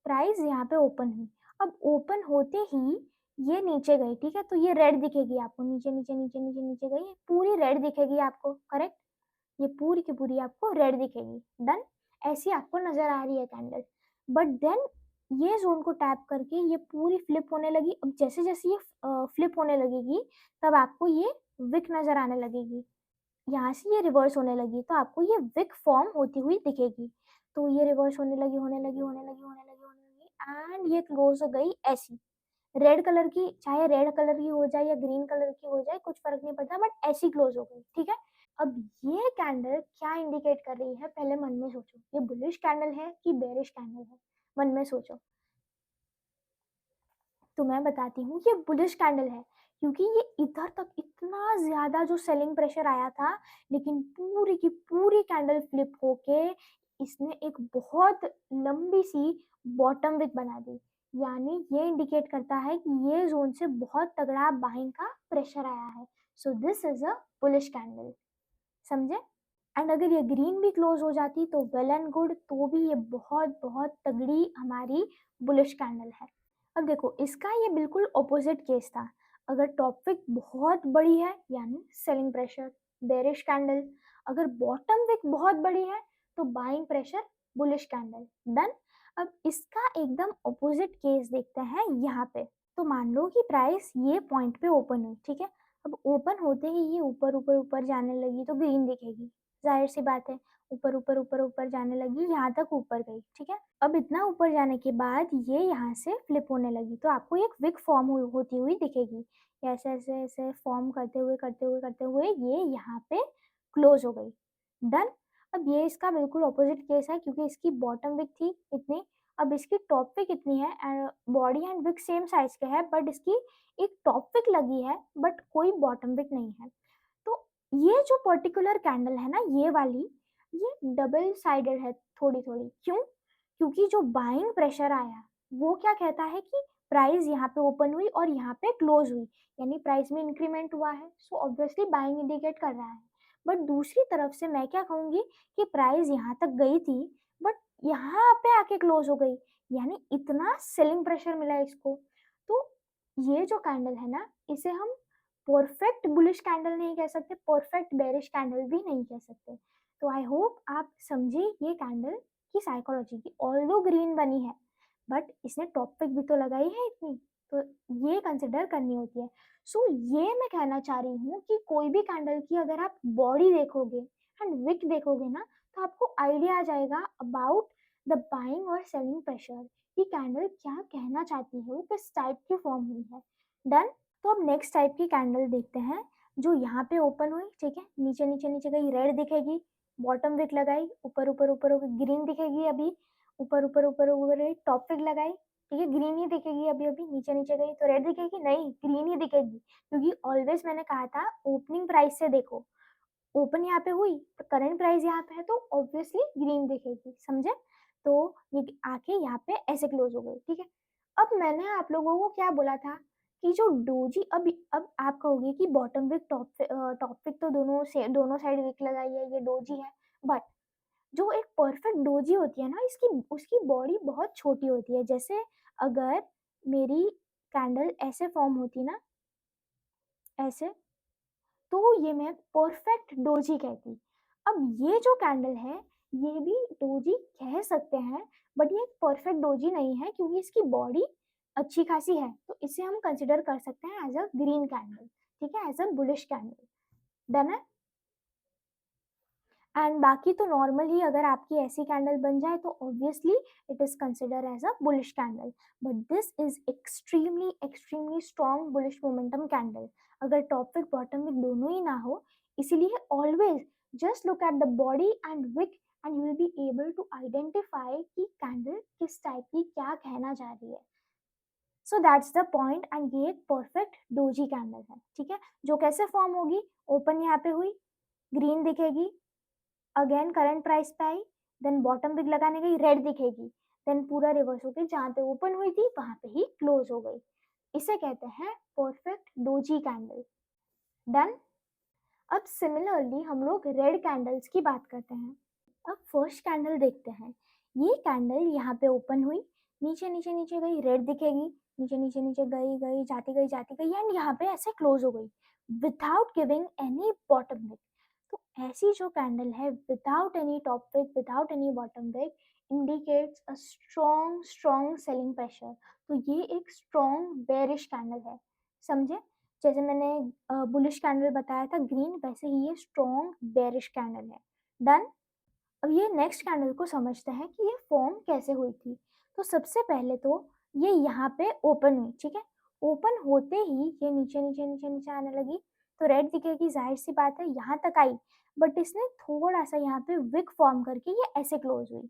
Speaker 1: प्राइस यहाँ पे ओपन हुई, अब ओपन होते ही ये नीचे गई। ठीक है, तो ये रेड दिखेगी आपको, नीचे नीचे नीचे नीचे नीचे गई, पूरी रेड दिखेगी आपको, करेक्ट? ये पूरी की पूरी आपको रेड दिखेगी। डन। ऐसी आपको नजर आ रही है कैंडल, बट देन ये जोन को टैप करके ये पूरी फ्लिप होने लगी। अब जैसे जैसे ये फ्लिप होने लगेगी तब आपको ये विक नजर आने लगेगी, यहाँ से ये रिवर्स होने लगी तो आपको ये विक फॉर्म होती हुई दिखेगी। तो ये रिवर्स होने लगी होने लगी होने लगी होने लगी होने लगी एंड ये क्लोज हो गई ऐसी। रेड कलर की, चाहे रेड कलर की हो जाए या ग्रीन कलर की हो जाए कुछ फर्क नहीं पड़ता, बट ऐसी क्लोज हो गई। ठीक है, अब ये कैंडल क्या इंडिकेट कर रही है, पहले मन में सोचो, ये बुलिश कैंडल है कि बेरिश कैंडल है? मन में सोचो। तो मैं बताती हूँ, ये बुलिश कैंडल है क्योंकि ये इधर तक इतना ज्यादा जो सेलिंग प्रेशर आया था, लेकिन पूरी की पूरी कैंडल फ्लिप होके इसने एक बहुत लंबी सी बॉटम विक बना दी। यानी ये इंडिकेट करता है कि ये जोन से बहुत तगड़ा बाइंग का प्रेशर आया है। So this is a bullish candle. समझे? एंड अगर ये ग्रीन भी क्लोज हो जाती तो वेल एंड गुड, तो भी ये बहुत बहुत तगड़ी हमारी बुलिश कैंडल है। अब देखो, इसका ये बिल्कुल ऑपोजिट केस था। अगर टॉप विक बहुत बड़ी है यानी सेलिंग प्रेशर, बेरिश कैंडल। अगर बॉटम विक बहुत बड़ी है तो buying pressure, bullish candle. Done. अब इसका एकदम ऑपोजिट केस देखते हैं यहाँ पे। तो मान लो कि प्राइस ये पॉइंट पे ओपन हुई। ठीक है, अब ओपन होते ही ये ऊपर ऊपर ऊपर जाने लगी तो ग्रीन दिखेगी, जाहिर सी बात है। ऊपर ऊपर ऊपर ऊपर जाने लगी, यहाँ तक ऊपर गई। ठीक है, अब इतना ऊपर जाने के बाद ये यहाँ से फ्लिप होने लगी तो आपको एक विक फॉर्म होती हुई दिखेगी। ऐसे ऐसे ऐसे फॉर्म करते हुए करते हुए करते हुए ये यहाँ पे क्लोज हो गई। डन। अब ये इसका बिल्कुल ऑपोजिट केस है क्योंकि इसकी बॉटम विक थी इतनी, अब इसकी टॉप विक इतनी है। Body and wick same size के है, बट इसकी एक टॉप विक लगी है बट कोई बॉटम विक नहीं है। तो ये जो पर्टिकुलर कैंडल है ना, ये वाली, ये डबल साइडेड है थोड़ी थोड़ी। क्यों? क्योंकि जो बाइंग प्रेशर आया वो क्या कहता है कि प्राइस यहाँ पे ओपन हुई और यहाँ पे क्लोज हुई, यानी प्राइस में इंक्रीमेंट हुआ है, सो ऑब्वियसली बाइंग इंडिकेट कर रहा है। बट दूसरी तरफ से मैं क्या कहूंगी कि प्राइस यहाँ तक गई थी बट यहाँ पे आके क्लोज हो गई, यानी इतना सेलिंग प्रेशर मिला इसको। तो ये जो कैंडल है ना, इसे हम परफेक्ट बुलिश कैंडल नहीं कह सकते, परफेक्ट बेरिश कैंडल भी नहीं कह सकते। तो आई होप आप समझे ये कैंडल की साइकोलॉजी की। ऑल्दो ग्रीन बनी है बट इसने टॉप पिक भी तो लगाई है इतनी, तो ये कंसिडर करनी होती है। सो ये मैं कहना चाह रही हूँ कि कोई भी कैंडल की अगर आप बॉडी देखोगे एंड विक देखोगे ना, तो आपको आइडिया आ जाएगा अबाउट द बाइंग और सेलिंग प्रेशर, कि कैंडल क्या कहना चाहती है, वो किस टाइप की फॉर्म हुई है। डन। तो अब नेक्स्ट टाइप की कैंडल देखते हैं जो यहाँ पे ओपन हुई। ठीक है, नीचे नीचे नीचे गई, रेड दिखेगी, बॉटम विक लगाई, ऊपर ऊपर ऊपर ग्रीन दिखेगी, अभी ऊपर ऊपर ऊपर ऊपर टॉप विक लगाई, ठीक है, ग्रीन ही दिखेगी। अभी अभी नीचे नीचे गई तो रेड दिखेगी नहीं, ग्रीन ही दिखेगी, क्योंकि ऑलवेज मैंने कहा था ओपनिंग प्राइस से देखो। ओपन यहाँ पे हुई तो करंट प्राइस यहाँ पे है तो ऑब्वियसली ग्रीन दिखेगी। समझे? तो ये आके यहाँ पे ऐसे क्लोज हो गई। ठीक है, अब मैंने आप लोगों को क्या बोला था कि जो डोजी, अब आप कहोगे कि बॉटम विक टॉप विक तो दोनों साइड विक लगाई है, ये डोजी है। बट जो एक परफेक्ट डोजी होती है ना, इसकी उसकी बॉडी बहुत छोटी होती है। जैसे अगर मेरी कैंडल ऐसे फॉर्म होती ना, ऐसे, तो ये मैं परफेक्ट डोजी कहती। अब ये जो कैंडल है ये भी डोजी कह सकते हैं, बट ये परफेक्ट डोजी नहीं है क्योंकि इसकी बॉडी अच्छी खासी है, तो इसे हम कंसिडर कर सकते हैं एज अ ग्रीन कैंडल। ठीक है, as a bullish candle. Done है। एंड बाकी तो नॉर्मली अगर आपकी ऐसी कैंडल बन जाए तो obviously it is consider as a bullish candle, but this is extremely extremely strong bullish momentum candle. अगर टॉप विक बॉटम विक दोनों ही ना हो, इसीलिए always just look at the body and wick and you will be able to identify कि candle किस type की क्या कहना चाह रही है। So that's the point and ये एक परफेक्ट डोजी कैंडल है, ठीक है। जो कैसे फॉर्म होगी, ओपन यहाँ पे हुई, ग्रीन दिखेगी, अगेन करंट प्राइस पे आई, देन बॉटम विक लगाने गई, रेड दिखेगी, देन पूरा रिवर्स होके जहाँ पे ओपन हुई थी वहां पे ही क्लोज हो गई। इसे कहते हैं परफेक्ट डोजी कैंडल। डन। अब सिमिलरली हम लोग रेड कैंडल्स की बात करते हैं। अब फर्स्ट कैंडल देखते हैं। ये कैंडल यहाँ पे ओपन हुई, नीचे नीचे नीचे गई, रेड दिखेगी, नीचे नीचे नीचे गई गई जाती गई एंड यहाँ पे ऐसे क्लोज हो गई without giving any bottom wick. तो ऐसी जो कैंडल है without any top wick, without any bottom wick, indicates a strong strong selling pressure. तो ये एक स्ट्रॉन्ग बेरिश कैंडल है, समझे। जैसे मैंने बुलिश कैंडल बताया था ग्रीन, वैसे ही ये स्ट्रॉन्ग बेरिश कैंडल है। डन। अब ये नेक्स्ट कैंडल को समझते हैं कि ये फॉर्म कैसे हुई थी। तो सबसे पहले तो ये यहाँ पे ओपन हुई, ठीक है। ओपन होते ही ये नीचे नीचे नीचे नीचे आने लगी, तो रेड दिखेगी, जाहिर सी बात है यहाँ तक आई, बट इसने थोड़ा सा यहाँ पे विक फॉर्म करके ये ऐसे क्लोज हुई।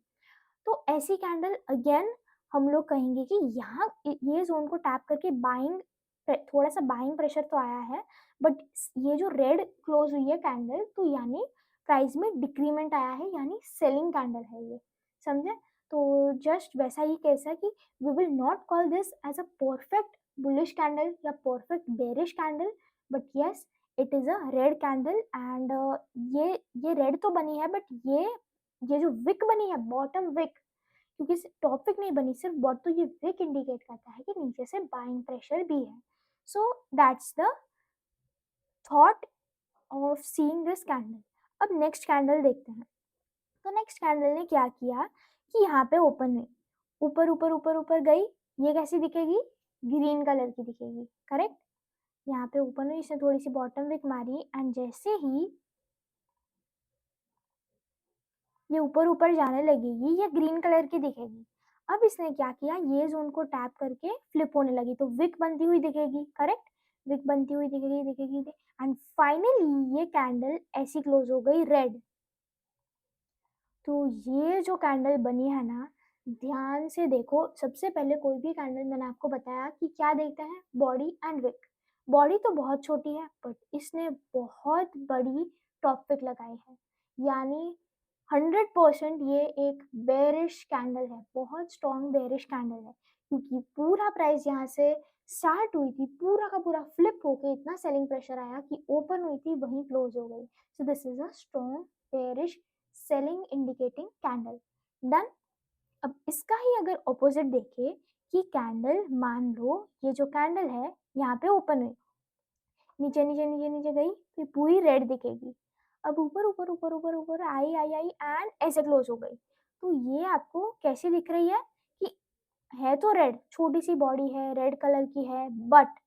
Speaker 1: तो ऐसी कैंडल अगेन हम लोग कहेंगे कि यहाँ ये जोन को टैप करके बाइंग, थोड़ा सा बाइंग प्रेशर तो आया है, बट ये जो रेड क्लोज हुई है कैंडल, तो यानी प्राइस में डिक्रीमेंट आया है, यानी सेलिंग कैंडल है ये, समझे। तो जस्ट वैसा ही केस है कि we will not call this as a perfect bullish candle या perfect bearish candle, but yes it is a red candle and ये रेड तो बनी है, बट ये जो विक बनी है बॉटम विक, क्योंकि टॉप विक नहीं बनी सिर्फ बॉट, तो ये विक इंडिकेट करता है कि नीचे से बाइंग प्रेशर भी है। So that's the thought of seeing this candle. अब नेक्स्ट कैंडल देखते हैं। तो नेक्स्ट कैंडल ने क्या किया कि यहाँ पे ओपन हुई, ऊपर ऊपर ऊपर ऊपर गई, ये कैसी दिखेगी, ग्रीन कलर की दिखेगी, करेक्ट। यहाँ पे ओपन हुई, इसने थोड़ी सी बॉटम विक मारी एंड जैसे ही ये ऊपर ऊपर जाने लगेगी, ये ग्रीन कलर की दिखेगी। अब इसने क्या किया, ये जोन को टैप करके फ्लिप होने लगी, तो विक बनती हुई दिखेगी, करेक्ट। विक बनती हुई दिखेगी दिखेगी एंड फाइनली ये कैंडल ऐसी क्लोज हो गई रेड। तो ये जो कैंडल बनी है ना, ध्यान से देखो। सबसे पहले कोई भी कैंडल, मैंने आपको बताया कि क्या देखते हैं, बॉडी एंड विक। बॉडी तो बहुत छोटी है, बट इसने बहुत बड़ी टॉप विक लगाई है, यानी 100% ये एक बेरिश कैंडल है, बहुत स्ट्रॉन्ग बेरिश कैंडल है, क्योंकि पूरा प्राइस यहाँ से स्टार्ट हुई थी, पूरा का पूरा फ्लिप होके इतना सेलिंग प्रेशर आया कि ओपन हुई थी वहीं क्लोज हो गई। सो this is a strong bearish selling indicating candle. Done. अब इसका ही अगर ऑपोजिट देखें कि कैंडल, मान लो ये जो कैंडल है यहाँ पे ओपन हुई, नीचे नीचे नीचे नीचे गई, फिर पूरी रेड दिखेगी, अब ऊपर ऊपर ऊपर ऊपर ऊपर आई आई आई एंड ऐसे क्लोज हो गई। तो ये आपको कैसी दिख रही है कि है तो रेड, छोटी सी बॉडी है, रेड कलर की है, बट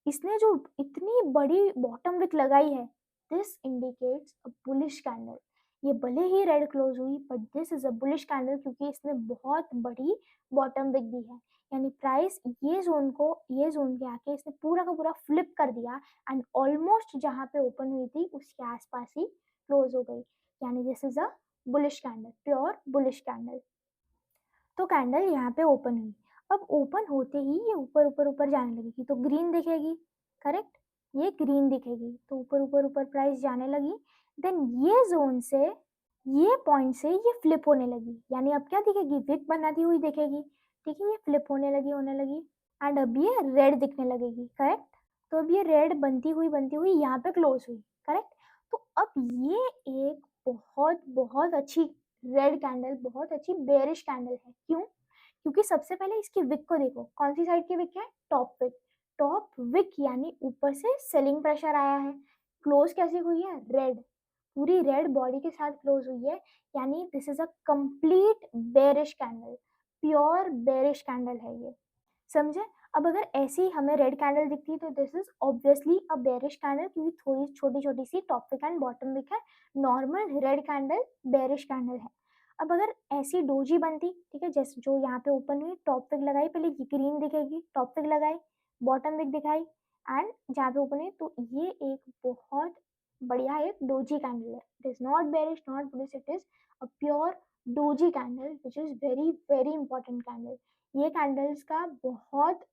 Speaker 1: इसने जो इतनी बड़ी बॉटम विक लगाई है, this indicates a bullish candle. ये भले ही रेड क्लोज हुई, but this is a bullish candle, क्योंकि इसने बहुत बड़ी बॉटम विक दी है, यानी प्राइस ये जोन के आके इसने पूरा का पूरा फ्लिप कर दिया एंड ऑलमोस्ट जहाँ पे ओपन हुई थी उसके आसपास ही क्लोज हो गई, यानी this is a bullish candle, pure bullish candle. तो कैंडल यहाँ पे ओपन हुई, अब ओपन होते ही ये ऊपर ऊपर ऊपर जाने लगेगी, तो ग्रीन दिखेगी, करेक्ट। ये ग्रीन दिखेगी, तो ऊपर ऊपर ऊपर प्राइस जाने लगी, देन ये जोन से, ये पॉइंट से ये फ्लिप होने लगी, यानी अब क्या दिखेगी, विक बनाती हुई दिखेगी, ठीक है। ये फ्लिप होने लगी एंड अब ये रेड दिखने लगेगी, करेक्ट। तो अब ये रेड बनती हुई यहाँ पे क्लोज हुई, करेक्ट। तो अब ये एक बहुत बहुत अच्छी रेड कैंडल, बहुत अच्छी बेरिश कैंडल है, क्यों, क्योंकि सबसे पहले इसकी विक को देखो, कौन सी साइड की विक है, टॉप विक। टॉप विक यानी ऊपर से सेलिंग प्रेशर आया है, क्लोज कैसी हुई है, रेड, पूरी रेड बॉडी के साथ क्लोज हुई है, यानी this is a complete bearish candle, pure bearish candle है ये, समझे। अब अगर ऐसी हमें रेड कैंडल दिखती है तो this is obviously a bearish candle, क्योंकि थोड़ी छोटी छोटी सी top wick and bottom wick है, normal red candle bearish candle है। अब अगर ऐसी डोजी बनती, ठीक है, जैसे जो यहाँ पे ओपन हुई, टॉप विक लगाई, पहले ग्रीन दिखेगी, टॉप विक लगाई, बॉटम विक दिखाई एंड जहाँ पे ओपन हुई, तो ये एक बहुत बढ़िया एक डोजी कैंडल है। It is not bearish, not bullish, it is a pure doji candle which is very very important candle. ये कैंडल्स का बहुत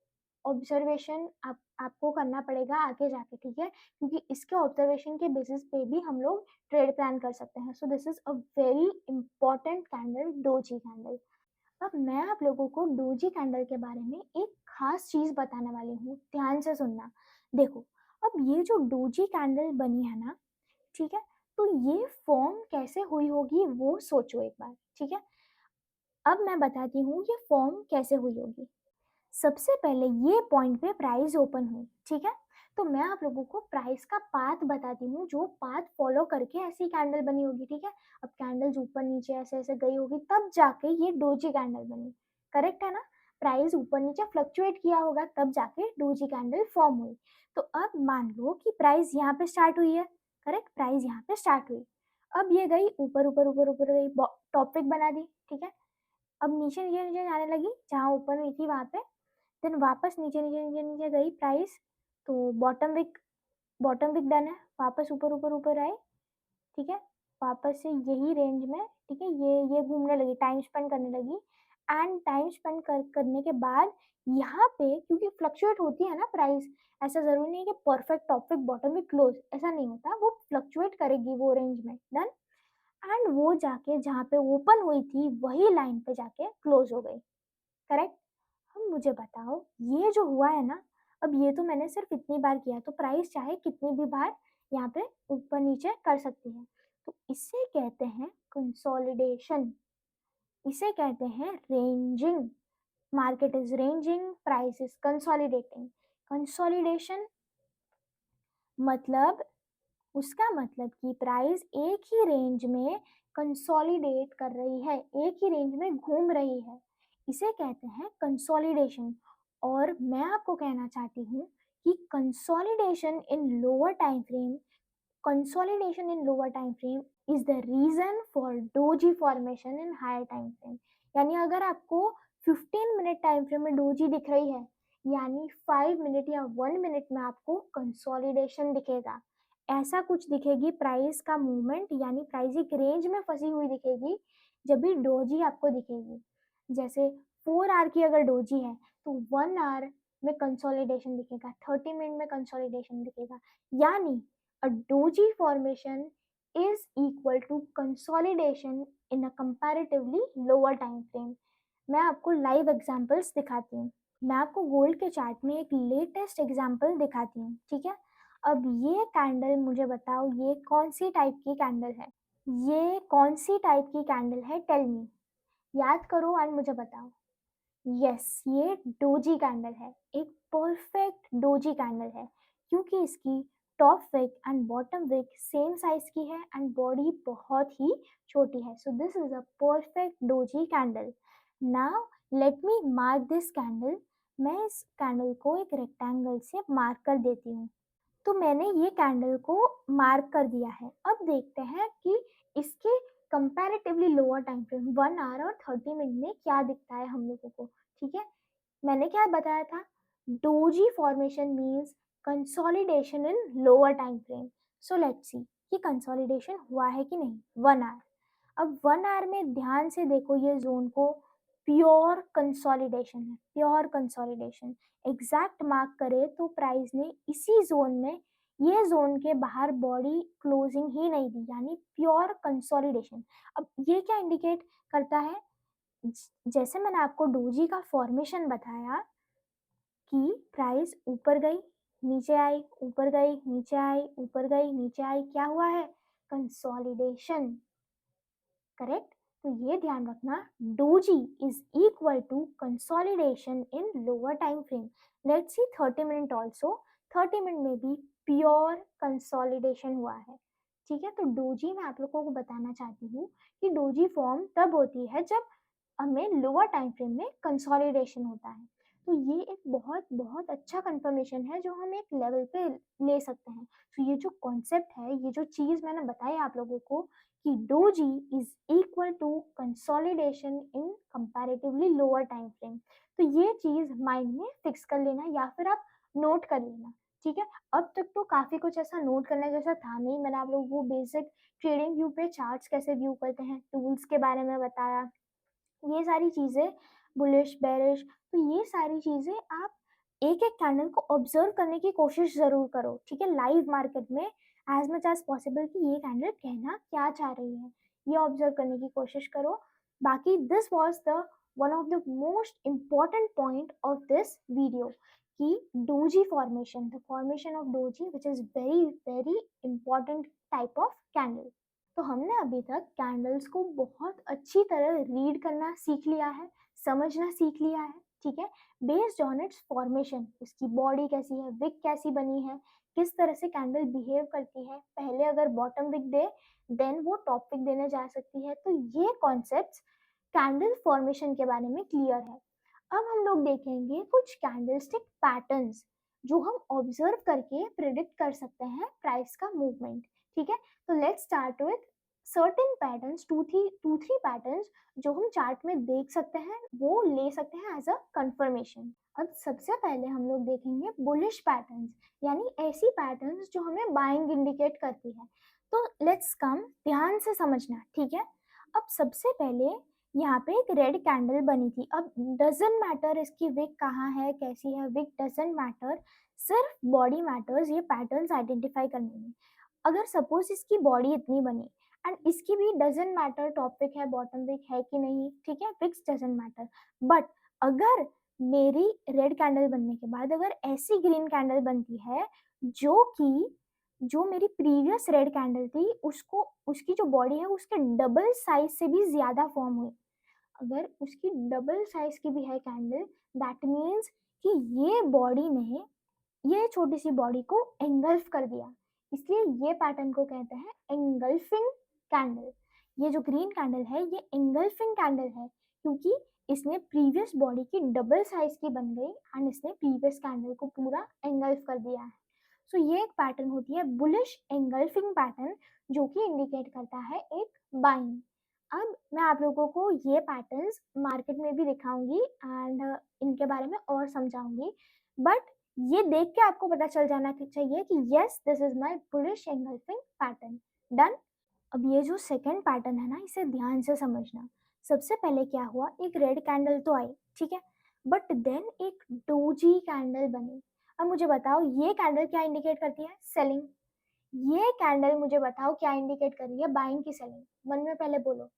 Speaker 1: ऑब्जर्वेशन आपको करना पड़ेगा आगे जाके, ठीक है, क्योंकि इसके ऑब्जर्वेशन के बेसिस पे भी हम लोग ट्रेड प्लान कर सकते हैं। सो this is a very important candle, doji candle. अब मैं आप लोगों को डोजी कैंडल के बारे में एक खास चीज बताने वाली हूँ, ध्यान से सुनना। देखो, अब ये जो डोजी कैंडल बनी है ना, ठीक है, तो ये फॉर्म कैसे हुई होगी वो सोचो एक बार, ठीक है। अब मैं बताती हूँ ये फॉर्म कैसे हुई होगी। सबसे पहले ये पॉइंट पे प्राइस ओपन हुई, ठीक है, तो मैं आप लोगों को प्राइस का पाथ बताती हूँ, जो पाथ फॉलो करके ऐसी कैंडल बनी होगी, ठीक है। अब कैंडल्स ऊपर नीचे ऐसे ऐसे गई होगी, तब जाके ये डोजी कैंडल बनी। करेक्ट है ना? प्राइस ऊपर नीचे फ्लक्चुएट किया होगा, तब जाके डोजी कैंडल फॉर्म हुई। तो अब मान लो कि प्राइस यहाँ पे स्टार्ट हुई है, करेक्ट, प्राइस यहाँ पे स्टार्ट हुई। अब ये गई ऊपर ऊपर ऊपर ऊपर गई, टॉप विक बना दी, ठीक है। अब नीचे नीचे नीचे जाने लगी, जहाँ ऊपर हुई थी वहां पे, देन वापस नीचे नीचे नीचे नीचे गई प्राइस, तो बॉटम विक डन है, वापस ऊपर ऊपर ऊपर आई, ठीक है, वापस से यही रेंज में, ठीक है, ये घूमने लगी, टाइम स्पेंड करने लगी। एंड टाइम स्पेंड करने के बाद यहाँ पे क्योंकि फ्लक्चुएट होती है ना प्राइस, ऐसा जरूरी नहीं है कि perfect top wick bottom wick close, ऐसा नहीं होता, वो फ्लक्चुएट करेगी वो रेंज में, डन। एंड वो जाके जहाँ पे ओपन हुई थी वही लाइन पे जाके क्लोज हो गई, करेक्ट। अब मुझे बताओ, ये जो हुआ है ना, अब ये तो मैंने सिर्फ इतनी बार किया, तो प्राइस चाहे कितनी भी बार यहाँ पे ऊपर नीचे कर सकती है। तो इसे कहते हैं कंसोलिडेशन, इसे कहते हैं ranging. Market is ranging, price is consolidating. Consolidation मतलब, उसका मतलब कि प्राइस एक ही रेंज में कंसोलिडेट कर रही है, एक ही रेंज में घूम रही है, इसे कहते हैं कंसोलिडेशन। और मैं आपको कहना चाहती हूँ कि consolidation in lower time frame is the reason for doji formation in higher time frame। यानी अगर आपको 15 मिनट टाइम फ्रेम में डोजी दिख रही है, यानी 5 मिनट या 1 मिनट में आपको कंसोलिडेशन दिखेगा। ऐसा कुछ दिखेगी प्राइस का मूवमेंट, यानी प्राइस एक रेंज में फंसी हुई दिखेगी, जब भी डोजी आपको दिखेगी। जैसे 4 आवर की अगर डोजी है तो 1 आवर में कंसोलिडेशन दिखेगा, 30 मिनट में कंसोलिडेशन दिखेगा। यानी a doji formation is equal to consolidation in a comparatively lower time frame। मैं आपको लाइव एग्जांपल्स दिखाती हूँ। मैं आपको गोल्ड के चार्ट में एक लेटेस्ट एग्जांपल दिखाती हूँ, ठीक है। अब ये कैंडल, मुझे बताओ ये कौन सी टाइप की कैंडल है, ये कौन सी टाइप की कैंडल है, टेल मी, याद करो एंड मुझे बताओ। यस, ये डोजी कैंडल है, एक परफेक्ट डोजी कैंडल है, क्योंकि इसकी top wick and bottom wick same size की है एंड बॉडी बहुत ही छोटी है। So this is a perfect doji candle. Now let me mark this candle. मैं इस कैंडल को एक रेक्टेंगल से मार्क कर देती हूँ। तो मैंने ये कैंडल को मार्क कर दिया है। अब देखते हैं कि इसके comparatively lower time frame 1 hour और 30 मिनट में क्या दिखता है हम लोगों को, ठीक है। मैंने क्या बताया था, doji formation means consolidation in lower time frame. So let's see कि कंसोलिडेशन हुआ है कि नहीं। 1 आवर, अब 1 आवर में ध्यान से देखो ये जोन को, प्योर कंसोलिडेशन है, प्योर कंसोलिडेशन। एग्जैक्ट मार्क करे तो प्राइस ने इसी जोन में, ये जोन के बाहर बॉडी क्लोजिंग ही नहीं दी, यानी प्योर कंसोलिडेशन। अब ये क्या इंडिकेट करता है, जैसे मैंने आपको डोजी का फॉर्मेशन बताया कि प्राइस ऊपर गई, नीचे आई, ऊपर गई, नीचे आई, ऊपर गई, नीचे आई, क्या हुआ है, कंसोलिडेशन, करेक्ट। तो ये ध्यान रखना, doji is equal to consolidation in lower time frame. Let's see 30 minute also, 30 minute में भी प्योर कंसोलिडेशन हुआ है, ठीक है। तो डोजी मैं आप लोगों को बताना चाहती हूँ कि डोजी फॉर्म तब होती है जब हमें लोअर टाइम फ्रेम में कंसोलिडेशन होता है। तो ये एक बहुत बहुत अच्छा कंफर्मेशन है जो हम एक लेवल पे ले सकते हैं। तो ये जो कॉन्सेप्ट है, ये जो चीज़ मैंने बताई आप लोगों को कि doji is equal to consolidation in comparatively lower time frame, तो ये चीज़ माइंड में फिक्स कर लेना या फिर आप नोट कर लेना, ठीक है? अब तक तो काफ़ी कुछ ऐसा नोट करने जैसा था नहीं, मैंने आप लोगों को बेसिक ट्रेडिंग व्यू पे चार्ट्स कैसे व्यू करते हैं, टूल्स के बारे में बताया, ये सारी चीज़ें बुलिश, बेरिश, तो ये सारी चीज़ें आप एक-एक कैंडल को ऑब्ज़र्व करने की कोशिश ज़रूर करो, ठीक है? लाइव मार्केट में एज़ मच एज़ पॉसिबल कि ये कैंडल कहना क्या चाह रही है, ये ऑब्ज़र्व करने की कोशिश करो। बाकी this was the one of the most important point of this video कि doji formation, the formation of doji which is very, very important type of candle. तो हमने अभी तक कैंडल्स को बहुत अच्छी तरह रीड करना सीख लिया है, समझना सीख लिया है, ठीक है? बेस्ड ऑन इट्स फॉर्मेशन, उसकी बॉडी कैसी है, विक कैसी बनी है, किस तरह से कैंडल बिहेव करती है, पहले अगर बॉटम विक दे, देन वो टॉप विक देने जा सकती है। तो ये कॉन्सेप्ट्स कैंडल फॉर्मेशन के बारे में क्लियर है। अब हम लोग देखेंगे कुछ कैंडलस्टिक पैटर्न्स जो हम ऑब्जर्व करके प्रिडिक्ट कर सकते हैं प्राइस का मूवमेंट, ठीक है? तो let's start with certain patterns, two three patterns जो हम चार्ट में देख सकते हैं, वो ले सकते हैं एज अ कंफर्मेशन। अब सबसे पहले हम लोग देखेंगे बुलिश पैटर्न्स, यानी ऐसी पैटर्न्स जो हमें बाइंग इंडिकेट करती है। तो लेट्स कम, ध्यान से समझना, ठीक है? अब सबसे पहले यहाँ पे एक रेड कैंडल बनी थी। अब डजंट मैटर इसकी विक कहाँ है, कैसी है, विक डजंट मैटर, सिर्फ बॉडी मैटर्स ये पैटर्न्स आइडेंटिफाई करने में। अगर सपोज इसकी बॉडी इतनी बनी एंड इसकी भी डजंट मैटर टॉप विक है, बॉटम विक है कि नहीं, ठीक है, विक्स डजंट मैटर, बट अगर मेरी रेड कैंडल बनने के बाद अगर ऐसी ग्रीन कैंडल बनती है जो कि जो मेरी प्रीवियस रेड कैंडल थी उसको, उसकी जो बॉडी है उसके डबल साइज से भी ज्यादा फॉर्म हुई, अगर उसकी डबल साइज की भी है कैंडल, दैट मीन्स कि ये बॉडी ने ये छोटी सी बॉडी को एंगल्फ कर दिया, इसलिए ये पैटर्न को कहते हैं एंगल्फिंग कैंडल। ये जो ग्रीन कैंडल है ये एंगल्फिंग कैंडल है क्योंकि इसने प्रीवियस बॉडी की डबल साइज की बन गई एंड इसने प्रीवियस कैंडल को पूरा एंगल्फ कर दिया है। सो ये एक पैटर्न होती है बुलिश एंगल्फिंग पैटर्न जो कि इंडिकेट करता है एक बाइंग। अब मैं आप लोगों को ये पैटर्न्स मार्केट में भी दिखाऊंगी एंड इनके बारे में और समझाऊंगी, बट ये देख के आपको पता चल जाना चाहिए कि yes this is my bullish engulfing pattern. Done. अब ये जो सेकंड पैटर्न है ना, इसे ध्यान से समझना। सबसे पहले क्या हुआ, एक रेड कैंडल तो आई, ठीक है, बट देन एक डोजी कैंडल बनी। अब मुझे बताओ ये कैंडल क्या इंडिकेट करती है, सेलिंग। ये कैंडल मुझे बताओ क्या इंडिकेट कर रही है, बाइंग की सेलिंग। मन में पहले बोलो,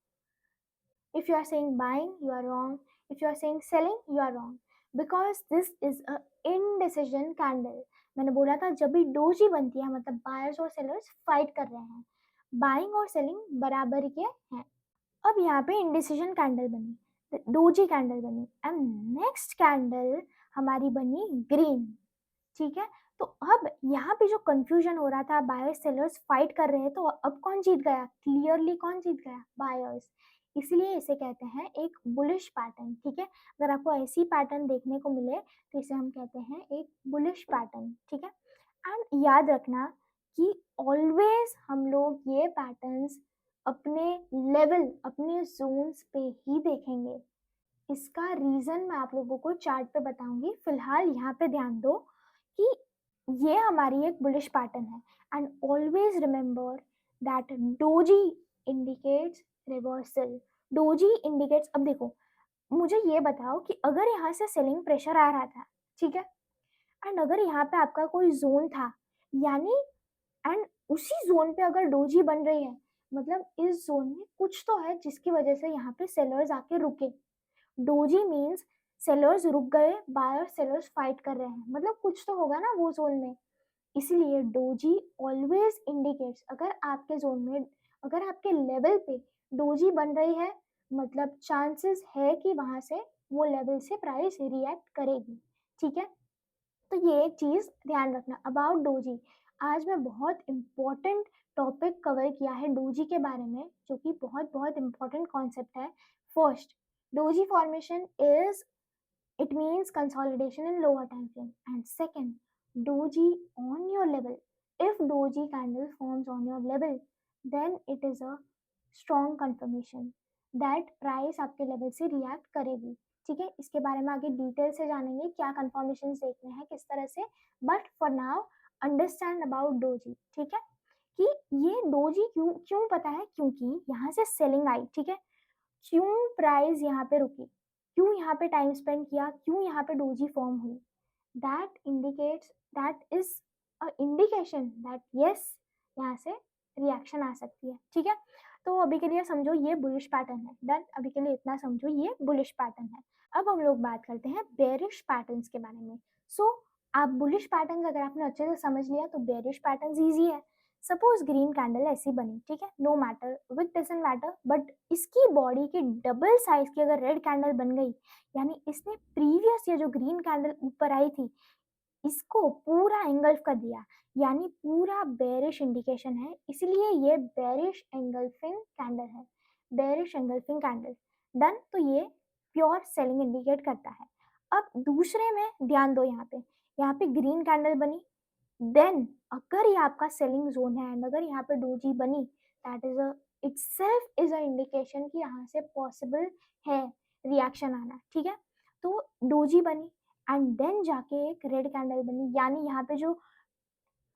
Speaker 1: if you are saying buying you are wrong, if you are saying selling you are wrong, because this is a indecision candle। मैंने बोला था जब भी डोजी बनती है मतलब बायर्स और सेलर्स फाइट कर रहे हैं, बाइंग और सेलिंग बराबर के हैं। अब यहाँ पे इंडिसीजन कैंडल बनी, डोजी कैंडल बनी एंड नेक्स्ट कैंडल हमारी बनी ग्रीन, ठीक है। तो अब यहाँ पे जो कंफ्यूजन हो रहा था, बायर्स सेलर्स फाइट कर रहे हैं, तो अब कौन जीत गया, क्लियरली कौन जीत गया, बायर्स। इसलिए इसे कहते हैं एक बुलिश पैटर्न, ठीक है। अगर आपको ऐसी पैटर्न देखने को मिले तो इसे हम कहते हैं एक बुलिश पैटर्न, ठीक है। एंड याद रखना कि ऑलवेज हम लोग ये पैटर्न्स अपने लेवल, अपने जोन्स पे ही देखेंगे। इसका रीजन मैं आप लोगों को चार्ट पे बताऊंगी, फिलहाल यहाँ पे ध्यान दो कि ये हमारी एक बुलिश पैटर्न है and always remember that doji indicates reversal. Doji indicates, अब देखो मुझे ये बताओ कि अगर यहाँ से सेलिंग प्रेशर आ रहा था, ठीक है, एंड अगर यहाँ पे आपका कोई जोन था, यानी एंड उसी जोन पे अगर डोजी बन रही है, मतलब इस जोन में कुछ तो है जिसकी वजह से यहाँ पे सेलर्स आके रुके। डोजी मीन्स सेलर्स रुक गए, बायर सेलर्स फाइट कर रहे हैं, मतलब कुछ तो होगा ना वो जोन में। इसीलिए डोजी ऑलवेज इंडिकेट्स, अगर आपके जोन में, अगर आपके लेवल पे डोजी बन रही है, मतलब चांसेस है कि वहां से वो लेवल से प्राइस रिएक्ट करेगी, ठीक है। तो ये एक चीज ध्यान रखना अबाउट डोजी। आज मैं बहुत इंपॉर्टेंट टॉपिक कवर किया है डोजी के बारे में, जो कि बहुत बहुत इंपॉर्टेंट कॉन्सेप्ट है। First, doji formation is, it means consolidation in lower time frame, and second, doji on your level, if doji candle forms on your level then it is a strong confirmation that price आपके level से react करेगी, ठीक है। इसके बारे में आगे detail से जानेंगे क्या कंफर्मेशन देखने हैं किस तरह से, but for now understand about doji, ठीक है, कि ये डोजी क्यों क्यों पता है, क्योंकि यहाँ से सेलिंग आई, ठीक है, क्यों प्राइस यहाँ पे रुकी, क्यों यहाँ पे टाइम स्पेंड किया, क्यों यहाँ पे डोजी फॉर्म हुई, that indicates, that is a indication that yes, यहाँ से रिएक्शन आ सकती है, ठीक है। तो अभी के लिए समझो ये बुलिश पैटर्न है, डन, अभी के लिए इतना समझो ये बुलिश पैटर्न है। अब हम लोग बात करते हैं बेरिश पैटर्न्स के बारे में। सो आप बुलिश पैटर्न्स अगर आपने अच्छे से समझ लिया तो बेरिश पैटर्न्स इजी है। सपोज ग्रीन कैंडल ऐसी बनी, ठीक है, no matter which doesn't matter, but इसकी बॉडी की डबल साइज की अगर रेड कैंडल बन गई, यानी इसने प्रीवियस ये जो ग्रीन कैंडल ऊपर आई थी इसको पूरा एंगल्फ कर दिया, यानी पूरा बेरिश इंडिकेशन है, इसलिए ये बेरिश एंगल्फिंग कैंडल है, बेरिश एंगल्फिंग कैंडल, डन। तो ये प्योर सेलिंग इंडिकेट करता है। अब दूसरे में ध्यान दो, यहाँ पे ग्रीन कैंडल बनी, देन अगर ये आपका सेलिंग जोन है एंड अगर यहाँ पे डोजी बनी, that is a itself is a indication कि यहाँ से पॉसिबल है रिएक्शन आना, ठीक है। तो डोजी बनी एंड देन जाके एक रेड कैंडल बनी, यानी यहाँ पे जो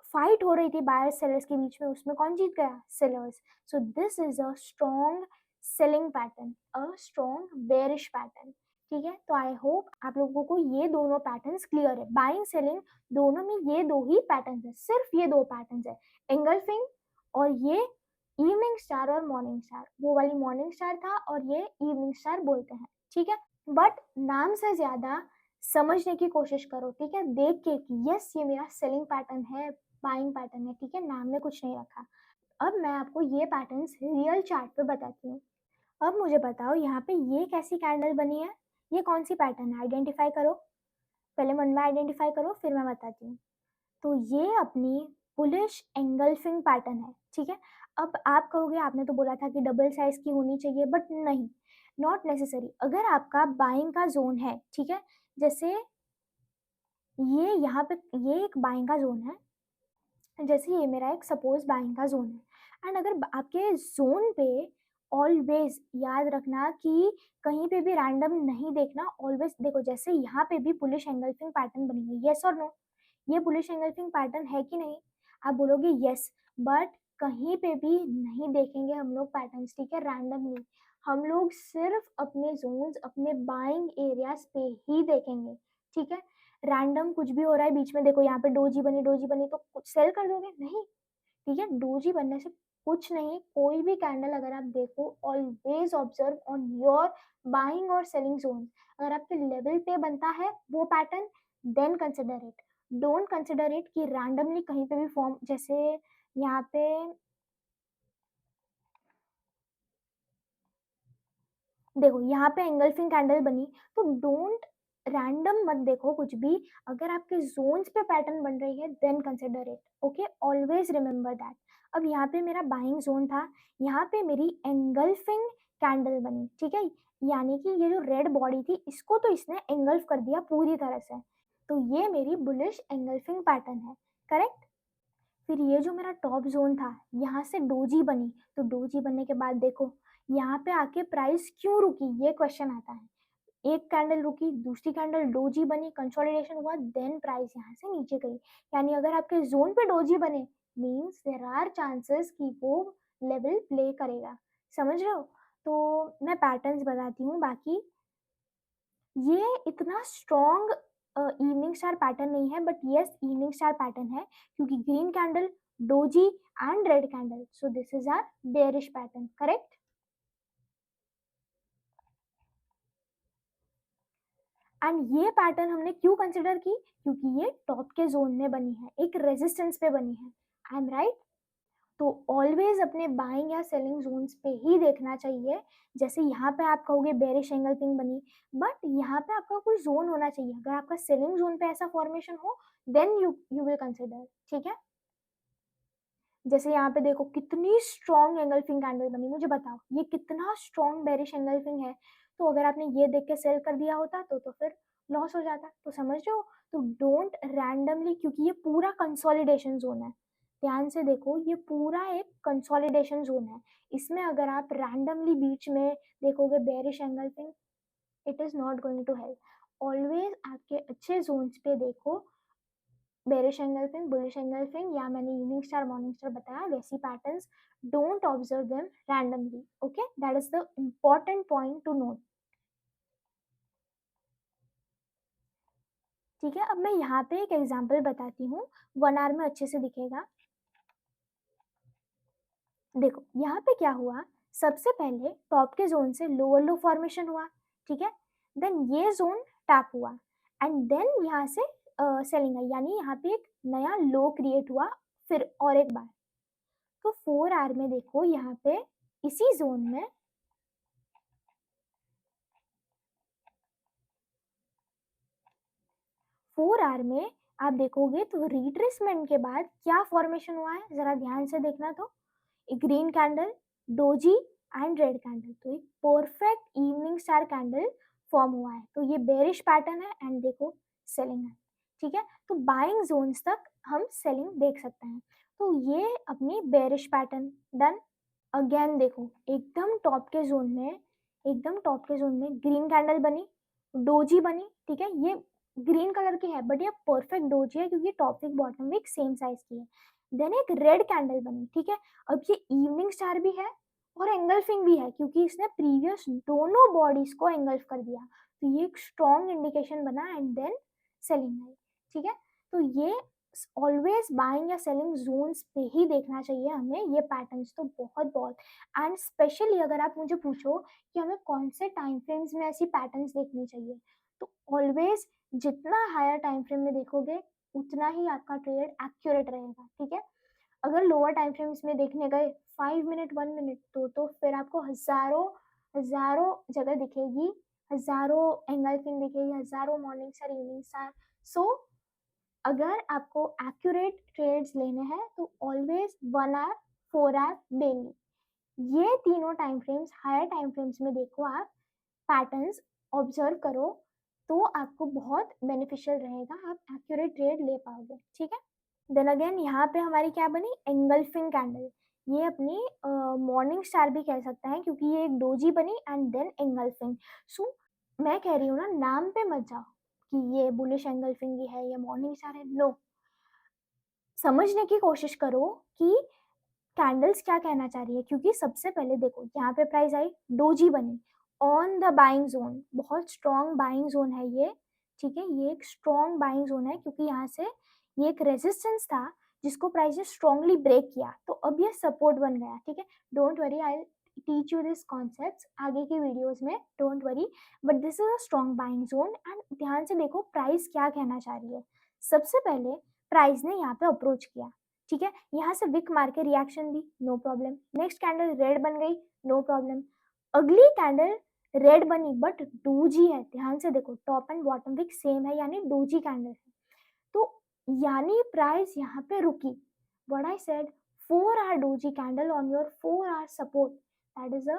Speaker 1: फाइट हो रही थी बायर्स सेलर्स के बीच में उसमें कौन जीत गया, sellers. So this is a strong selling pattern, a strong bearish pattern, ठीक है। तो आई होप आप लोगों को ये दोनों पैटर्न्स क्लियर है, बाइंग सेलिंग दोनों में ये दो ही पैटर्न्स है, सिर्फ ये दो पैटर्न्स है, एंगल्फिंग और ये इवनिंग स्टार और मॉर्निंग स्टार, वो वाली मॉर्निंग स्टार था और ये इवनिंग स्टार बोलते हैं, ठीक है। बट नाम से ज्यादा समझने की कोशिश करो, ठीक है, देख के कि यस ये मेरा सेलिंग पैटर्न है, बाइंग पैटर्न है, ठीक है, नाम में कुछ नहीं रखा। अब मैं आपको ये पैटर्न्स रियल चार्ट पे बताती हूँ। अब मुझे बताओ यहाँ पे ये कैसी कैंडल बनी है, ये कौन सी पैटर्न है, आइडेंटिफाई करो, पहले मन में आइडेंटिफाई करो फिर मैं बताती हूँ। तो ये अपनी बुलिश एंगल्फिंग पैटर्न है, ठीक है। अब आप कहोगे आपने तो बोला था कि डबल साइज की होनी चाहिए, बट नहीं, नॉट नेसेसरी। अगर आपका बाइंग का जोन है, ठीक है, जैसे ये यहाँ पे ये एक बाइंग का जोन है, जैसे ये मेरा एक सपोज बाइंग का जोन है एंड अगर आपके जोन पे ऑलवेज याद रखना कि कहीं पे भी रैंडम नहीं देखना, ऑलवेज देखो, जैसे यहाँ पे भी बुलिश एंगल्फिंग पैटर्न बनी है, यस और नो, ये बुलिश एंगल्फिंग पैटर्न है कि नहीं, आप बोलोगे यस, बट कहीं पे भी नहीं देखेंगे हम लोग पैटर्न्स, ठीक है, रैंडमली, हम लोग सिर्फ अपने जोन्स अपने बाइंग एरियाज पे ही देखेंगे, ठीक है। रैंडम कुछ भी हो रहा है बीच में, देखो यहाँ पे डोजी बनी तो कुछ सेल कर दोगे, नहीं, ठीक है, डोजी बनने से कुछ नहीं, कोई भी कैंडल अगर आप देखो always observe on your buying और सेलिंग जोन, अगर आपके लेवल पे बनता है वो pattern, then consider it, don't consider it कि रैंडमली कहीं पे भी फॉर्म, जैसे यहाँ पे देखो यहाँ पे एंगल्फिंग कैंडल बनी, तो डोंट रैंडम मत देखो कुछ भी, अगर आपके जोन्स पे पैटर्न बन रही है then consider it, okay, always remember that. अब यहाँ पे मेरा बाइंग जोन था, यहाँ पे मेरी एंगल्फिंग कैंडल बनी, ठीक है, यानी कि ये जो रेड बॉडी थी इसको तो इसने एंगल्फ कर दिया पूरी तरह से, तो ये मेरी बुलिश एंगल्फिंग पैटर्न है, करेक्ट। फिर ये जो मेरा टॉप जोन था, यहाँ से डोजी बनी, तो डोजी बनने के बाद देखो यहाँ पे आके प्राइस क्यों रुकी, ये क्वेश्चन आता है, एक कैंडल रुकी, दूसरी कैंडल डोजी बनी, कंसोलिडेशन हुआ, देन प्राइस यहाँ से नीचे गई, यानी अगर आपके जोन पे डोजी बने मीन्स देर आर चांसेस कि वो लेवल प्ले करेगा, समझ रहे हो। तो मैं पैटर्न्स बताती हूँ, बाकी ये इतना स्ट्रॉन्ग इवनिंग स्टार पैटर्न नहीं है, but yes evening star pattern है, क्योंकि green candle, doji and red candle, so this is our bearish pattern, correct. And ये पैटर्न हमने क्यों कंसिडर की, क्योंकि ये टॉप के जोन में बनी है, एक रेजिस्टेंस पे बनी है, आई एम राइट। तो ऑलवेज अपने बाइंग या सेलिंग जोन्स पे ही देखना चाहिए, जैसे यहाँ पे आप कहोगे बेरिश एंगल पिंग बनी, बट यहाँ पे आपका कोई जोन होना चाहिए, अगर आपका सेलिंग जोन पे ऐसा फॉर्मेशन हो देन यू विल कंसिडर, ठीक है। जैसे यहाँ पे देखो कितनी स्ट्रॉन्ग एंगल्फिंग कैंडल बनी, मुझे बताओ ये कितना स्ट्रॉन्ग बेरिश एंगल्फिंग है, तो अगर आपने ये देख के सेल कर दिया होता तो फिर लॉस हो जाता, तो समझ रहे हो। तो डोंट रैंडमली, क्योंकि ये पूरा कंसोलिडेशन जोन है, ध्यान से देखो ये पूरा एक कंसोलिडेशन जोन है, इसमें अगर आप रैंडमली बीच में देखोगे bearish engulfing, it is not going to help, always आपके अच्छे जोन्स पे देखो, बेरिश एंगल्फिंग, बुलिश एंगल्फिंग या मैंने इवनिंग स्टार, मॉर्निंग स्टार बताया वैसी patterns, don't observe them randomly, okay? That is the important point two note, ठीक है? अब मैं यहाँ पे एक एग्ज़ाम्पल बताती हूँ, 1 आवर में अच्छे से दिखेगा। देखो, यहाँ पे क्या हुआ, सबसे पहले टॉप के ज़ोन से लोअर लो फॉर्मेशन हुआ, ठीक है? देन ये ज़ोन टैप हुआ एंड देन यहाँ से सेलिंग आई, यानी यहाँ पे एक नया लो क्रिएट हुआ फिर और एक बार। तो 4 आवर में देखो यहाँ पे इसी ज़ोन में 4 आवर में आप देखोगे तो रिट्रेसमेंट के बाद क्या फॉर्मेशन हुआ है, ज़रा ध्यान से देखना तो। एक green candle, doji and red candle, तो एक perfect evening star candle form हुआ है। तो ये बेरिश पैटर्न है एंड देखो सेलिंग है, ठीक है? तो बाइंग जोन्स तक हम सेलिंग देख सकते हैं। तो ये अपनी बेरिश पैटर्न डन। अगेन देखो एकदम टॉप के जोन में, एकदम टॉप के जोन में ग्रीन कैंडल बनी, डोजी बनी, ठीक है? ये ग्रीन कलर की है बट ये परफेक्ट डोजी है क्योंकि top wick bottom wick same size की है। देन एक रेड कैंडल बनी, ठीक है? अब ये इवनिंग स्टार भी है और एंगल्फिंग भी है क्योंकि इसने प्रीवियस दोनों बॉडीज को एंगल्फ कर दिया। तो ये एक स्ट्रॉन्ग इंडिकेशन बना एंड देन सेलिंग आई, ठीक है? तो ये ऑलवेज बाइंग या सेलिंग जोन्स पे ही देखना चाहिए हमें ये पैटर्न्स, तो बहुत बहुत। एंड स्पेशली अगर आप मुझे पूछो कि हमें कौन से टाइम फ्रेम्स में ऐसी पैटर्न्स देखनी चाहिए, तो ऑलवेज जितना हायर टाइम फ्रेम में देखोगे उतना ही आपका ट्रेड एक्यूरेट रहेगा, ठीक है? अगर लोअर टाइम फ्रेम्स में देखने गए 5 मिनट 1 मिनट तो फिर आपको हजारों हजारों जगह दिखेगी, हजारों एंगल्फिंग दिखेगी, हजारों मॉर्निंग स्टार, इवनिंग स्टार। सो अगर आपको एक्यूरेट ट्रेड्स लेने हैं तो ऑलवेज 1 आवर, 4 आवर, डेली, ये तीनों time frames higher time frames में देखो आप, पैटर्न्स ऑब्जर्व करो, तो आपको बहुत बेनिफिशियल रहेगा, आप एक्यूरेट ट्रेड ले पाओगे, ठीक है? देन अगेन यहाँ पे हमारी क्या बनी, एंगल्फिंग कैंडल। ये अपनी मॉर्निंग स्टार भी कह सकते हैं क्योंकि ये एक डोजी बनी एंड देन एंगल्फिंग। सो मैं कह रही हूँ ना, नाम पे मत जाओ कि ये बुलिश एंगल्फिंग ही है, ये मॉर्निंग स्टार है, नो। समझने की कोशिश करो कि कैंडल्स क्या कहना चाह रही है, क्योंकि सबसे पहले देखो यहाँ पे प्राइस आई, डोजी बनी ऑन द बाइंग जोन, बहुत स्ट्रॉन्ग बाइंग जोन है ये, ठीक है? ये एक स्ट्रॉन्ग बाइंग जोन है क्योंकि यहाँ से ये एक रेजिस्टेंस था जिसको प्राइस ने स्ट्रॉन्गली ब्रेक किया, तो अब ये सपोर्ट बन गया, ठीक है? Don't worry, I teach you this concepts आगे की वीडियोस में, don't worry. But this is a strong buying zone and ध्यान से देखो प्राइस क्या कहना चाह रही है। सबसे पहले प्राइस ने यहाँ पे अप्रोच किया, ठीक है? यहाँ से विक मार के रिएक्शन दी, no problem. Next candle red बन गई, नो प्रॉब्लम। अगली कैंडल रेड बनी बट डोजी है, ध्यान से देखो top and bottom wick same है यानी डोजी कैंडल है, तो यानी प्राइस यहाँ पे रुकी। What I said, 4 hour doji candle on your 4 hour support, that is a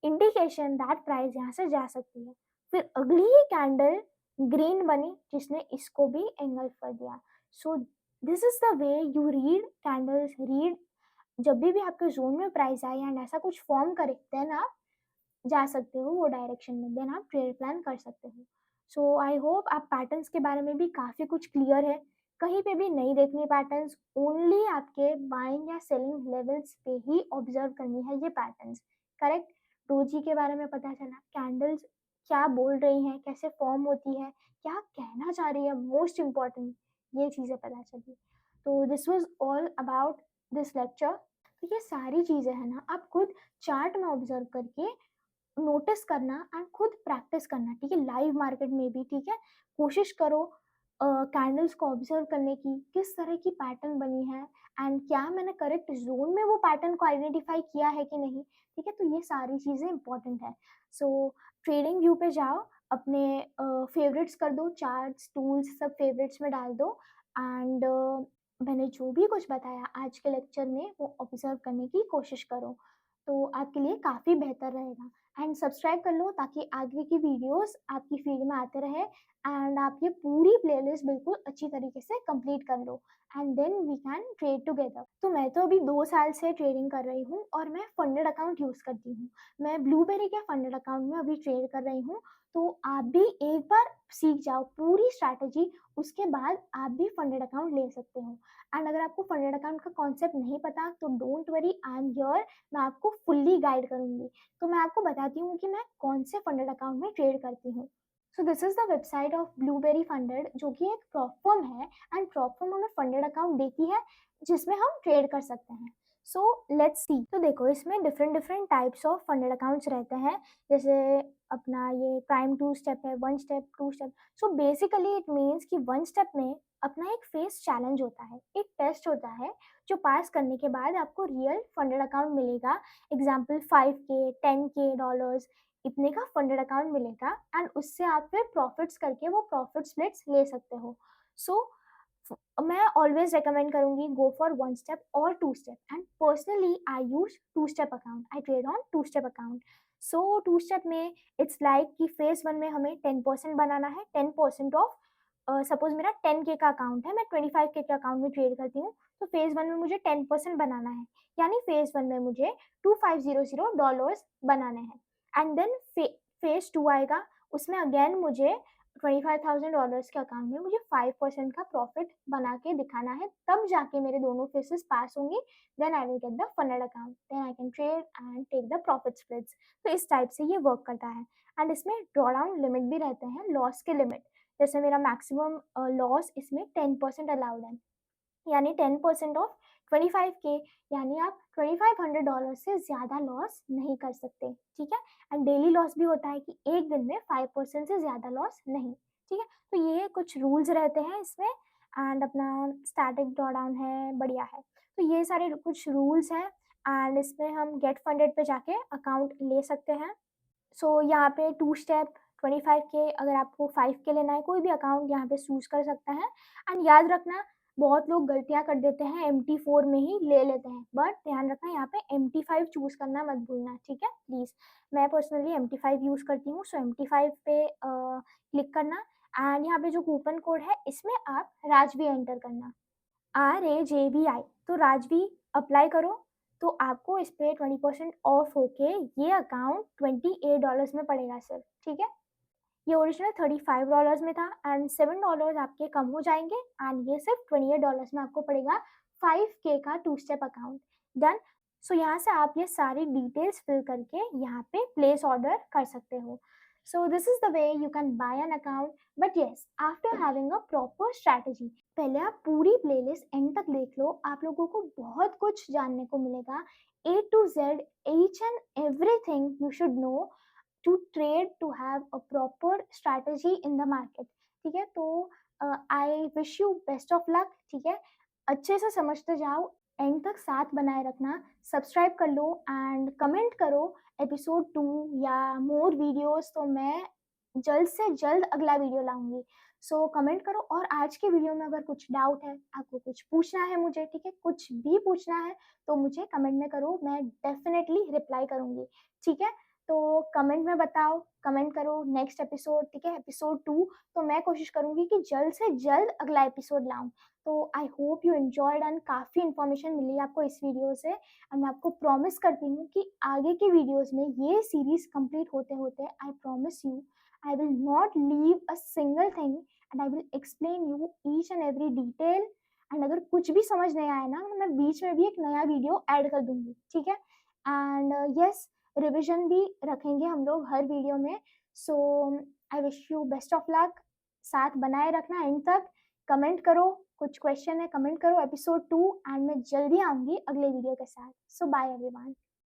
Speaker 1: indication that price यहाँ से जा सकती है। फिर अगली ही कैंडल ग्रीन बनी जिसने इसको भी एंगल्फ कर दिया। सो this is the way you read candles, read. जब भी आपके जोन में प्राइस आए एंड ऐसा कुछ फॉर्म करे देन आप जा सकते हो वो डायरेक्शन में, देन आप ट्रेड प्लान कर सकते हो। सो आई होप आप पैटर्न्स के बारे में भी काफ़ी कुछ क्लियर है, कहीं पे भी नहीं देखनी पैटर्न्स, ओनली आपके बाइंग या सेलिंग लेवल्स पे ही ऑब्जर्व करनी है ये पैटर्न्स, करेक्ट? डोजी के बारे में पता चला, कैंडल्स क्या बोल रही हैं, कैसे फॉर्म होती है, क्या कहना चाह रही है, मोस्ट इम्पॉर्टेंट ये चीज़ें पता चली। तो this was all about this lecture. तो ये सारी चीज़ें हैं ना, आप खुद चार्ट में ऑब्जर्व करके नोटिस करना एंड खुद प्रैक्टिस करना, ठीक है? लाइव मार्केट में भी, ठीक है? कोशिश करो कैंडल्स को ऑब्जर्व करने की, किस तरह की पैटर्न बनी है एंड क्या मैंने करेक्ट जोन में वो पैटर्न को आइडेंटिफाई किया है कि नहीं, ठीक है? तो ये सारी चीज़ें इंपॉर्टेंट है। सो ट्रेडिंग व्यू पे जाओ, अपने फेवरेट्स कर दो, चार्ट्स टूल्स सब फेवरेट्स में डाल दो एंड मैंने जो भी कुछ बताया आज के लेक्चर में वो ऑब्जर्व करने की कोशिश करो, तो आपके लिए काफ़ी बेहतर रहेगा। एंड सब्सक्राइब कर लो ताकि आगे की वीडियोस आपकी फीड में आते रहे एंड आप ये पूरी प्लेलिस्ट बिल्कुल अच्छी तरीके से कंप्लीट कर लो and then we can trade together. तो मैं तो अभी 2 साल से ट्रेडिंग कर रही हूँ और मैं फंडेड अकाउंट यूज़ करती हूँ। मैं ब्लूबेरी के फंडेड अकाउंट में अभी ट्रेड कर रही हूँ। तो आप भी एक बार सीख जाओ पूरी स्ट्रैटेजी, उसके बाद आप भी फंडेड अकाउंट ले सकते हो। एंड अगर आपको फंडेड अकाउंट का कॉन्सेप्ट नहीं पता तो don't worry, I am here, मैं आपको फुल्ली गाइड करूंगी। तो मैं आपको बताती हूँ कि मैं कौन से फंडेड अकाउंट में ट्रेड करती हूँ। सो this is the website of blueberry funded, जो कि एक प्रॉप फर्म है एंड प्रॉप फर्म हमें फंडेड अकाउंट देती है जिसमें हम ट्रेड कर सकते हैं। So let's see. तो देखो, इसमें different different types of funded accounts रहते हैं। जैसे अपना ये प्राइम 2 स्टेप है, 1 step, 2 step. So basically it means कि 1 स्टेप में अपना एक फेस चैलेंज होता है, एक टेस्ट होता है, जो पास करने के बाद आपको रियल फंडेड अकाउंट मिलेगा। एग्जाम्पल 5K, 10K डॉलर्स, इतने का फंडेड अकाउंट मिलेगा एंड उससे आप फिर प्रॉफिट्स करके वो प्रॉफिट स्प्लिट्स ले सकते हो। सो मैं ऑलवेज रेकमेंड करूंगी गो फॉर 1 स्टेप और 2 step and personally I use 2 step account, I trade on 2 step account. So 2 step में इट्स लाइक कि फेज 1 में हमें 10% बनाना है, 10% ऑफ, सपोज मेरा 10K का अकाउंट है, मैं 25K के अकाउंट में ट्रेड करती हूँ। तो फेज 1 में मुझे 10% बनाना है, यानी फेज 1 में मुझे 2500 डॉलर्स बनाने हैं एंड देन फेज 2 आएगा, उसमें अगेन मुझे $25,000 के अकाउंट में मुझे 5% का प्रॉफिट बना के दिखाना है, तब जाके मेरे दोनों फेसेस पास होंगी। Then I will get the funded account, then I can trade and take the profit splits. तो इस टाइप से ये वर्क करता है एंड इसमें ड्रॉ डाउन लिमिट भी रहते हैं, लॉस के लिमिट। जैसे मेरा मैक्सिमम लॉस इसमें 10% अलाउड है, यानी 10% ऑफ 25K, यानी आप $2,500 से ज़्यादा लॉस नहीं कर सकते, ठीक है। एंड डेली लॉस भी होता है कि एक दिन में 5% से ज़्यादा लॉस नहीं, ठीक है। तो ये कुछ रूल्स रहते हैं इसमें एंड अपना स्टैटिक ड्रॉडाउन है, बढ़िया है। तो ये सारे कुछ रूल्स हैं एंड इसमें हम गेट फंडेड पे जाके अकाउंट ले सकते हैं। सो यहाँ पे 2 स्टेप, 25K, अगर आपको 5K लेना है, कोई भी अकाउंट यहाँ पे चूज़ कर सकता है। एंड याद रखना, बहुत लोग गलतियाँ कर देते हैं, MT4 में ही ले लेते हैं, बट ध्यान रखना यहाँ पे MT5 चूज़ करना मत भूलना, ठीक है प्लीज़। मैं पर्सनली MT5 यूज़ करती हूँ, सो MT5 पे क्लिक करना एंड यहाँ पे जो कूपन कोड है इसमें आप राजवी एंटर करना, RAJVI। तो राजवी अप्लाई करो तो आपको इस पे 20% ऑफ होके ये अकाउंट $28 में पड़ेगा सिर्फ, ठीक है। ये ओरिजिनल $35 में था एंड $7 आपके कम हो जाएंगे एंड ये सिर्फ $28 में आपको पड़ेगा 5K का 2 स्टेप अकाउंट। डन। सो यहाँ से आप ये सारी डिटेल्स फिल करके यहाँ पे प्लेस ऑर्डर कर सकते हो। सो this is the way you can buy an account, but yes after having a proper strategy. पहले आप पूरी प्लेलिस्ट एंड तक देख लो, आप लोगों को बहुत कुछ जानने को मिलेगा, A to Z, each and everything you should know to trade, to have a proper strategy in the market, ठीक है। तो आई wish you best of luck, ठीक है। अच्छे से समझते जाओ, एंड तक साथ बनाए रखना, सब्सक्राइब कर लो एंड कमेंट करो एपिसोड 2 या मोर वीडियोस, तो मैं जल्द से जल्द अगला वीडियो लाऊंगी। सो कमेंट करो, और आज के वीडियो में अगर कुछ डाउट है, आपको कुछ पूछना है मुझे, ठीक है, कुछ भी पूछना है तो मुझे कमेंट में करो, मैं डेफिनेटली रिप्लाई करूंगी, ठीक है। तो कमेंट में बताओ, कमेंट करो नेक्स्ट एपिसोड, ठीक है, एपिसोड 2। तो मैं कोशिश करूंगी कि जल्द से जल्द अगला एपिसोड लाऊं। तो I hope you enjoyed and काफ़ी इन्फॉर्मेशन मिली आपको इस वीडियो से एंड मैं आपको प्रॉमिस करती हूँ कि आगे के वीडियोस में ये सीरीज कंप्लीट होते होते I promise you I will not leave a single thing and I will explain you each and every detail. And अगर कुछ भी समझ नहीं आया ना, तो मैं बीच में भी एक नया वीडियो ऐड कर दूंगी, ठीक है। एंड यस, रिविजन भी रखेंगे हम लोग हर वीडियो में। So I wish you best of luck, साथ बनाए रखना एंड तक। कमेंट करो, कुछ क्वेश्चन है कमेंट करो एपिसोड 2 एंड मैं जल्दी आऊंगी अगले वीडियो के साथ। सो बाय एवरीवन।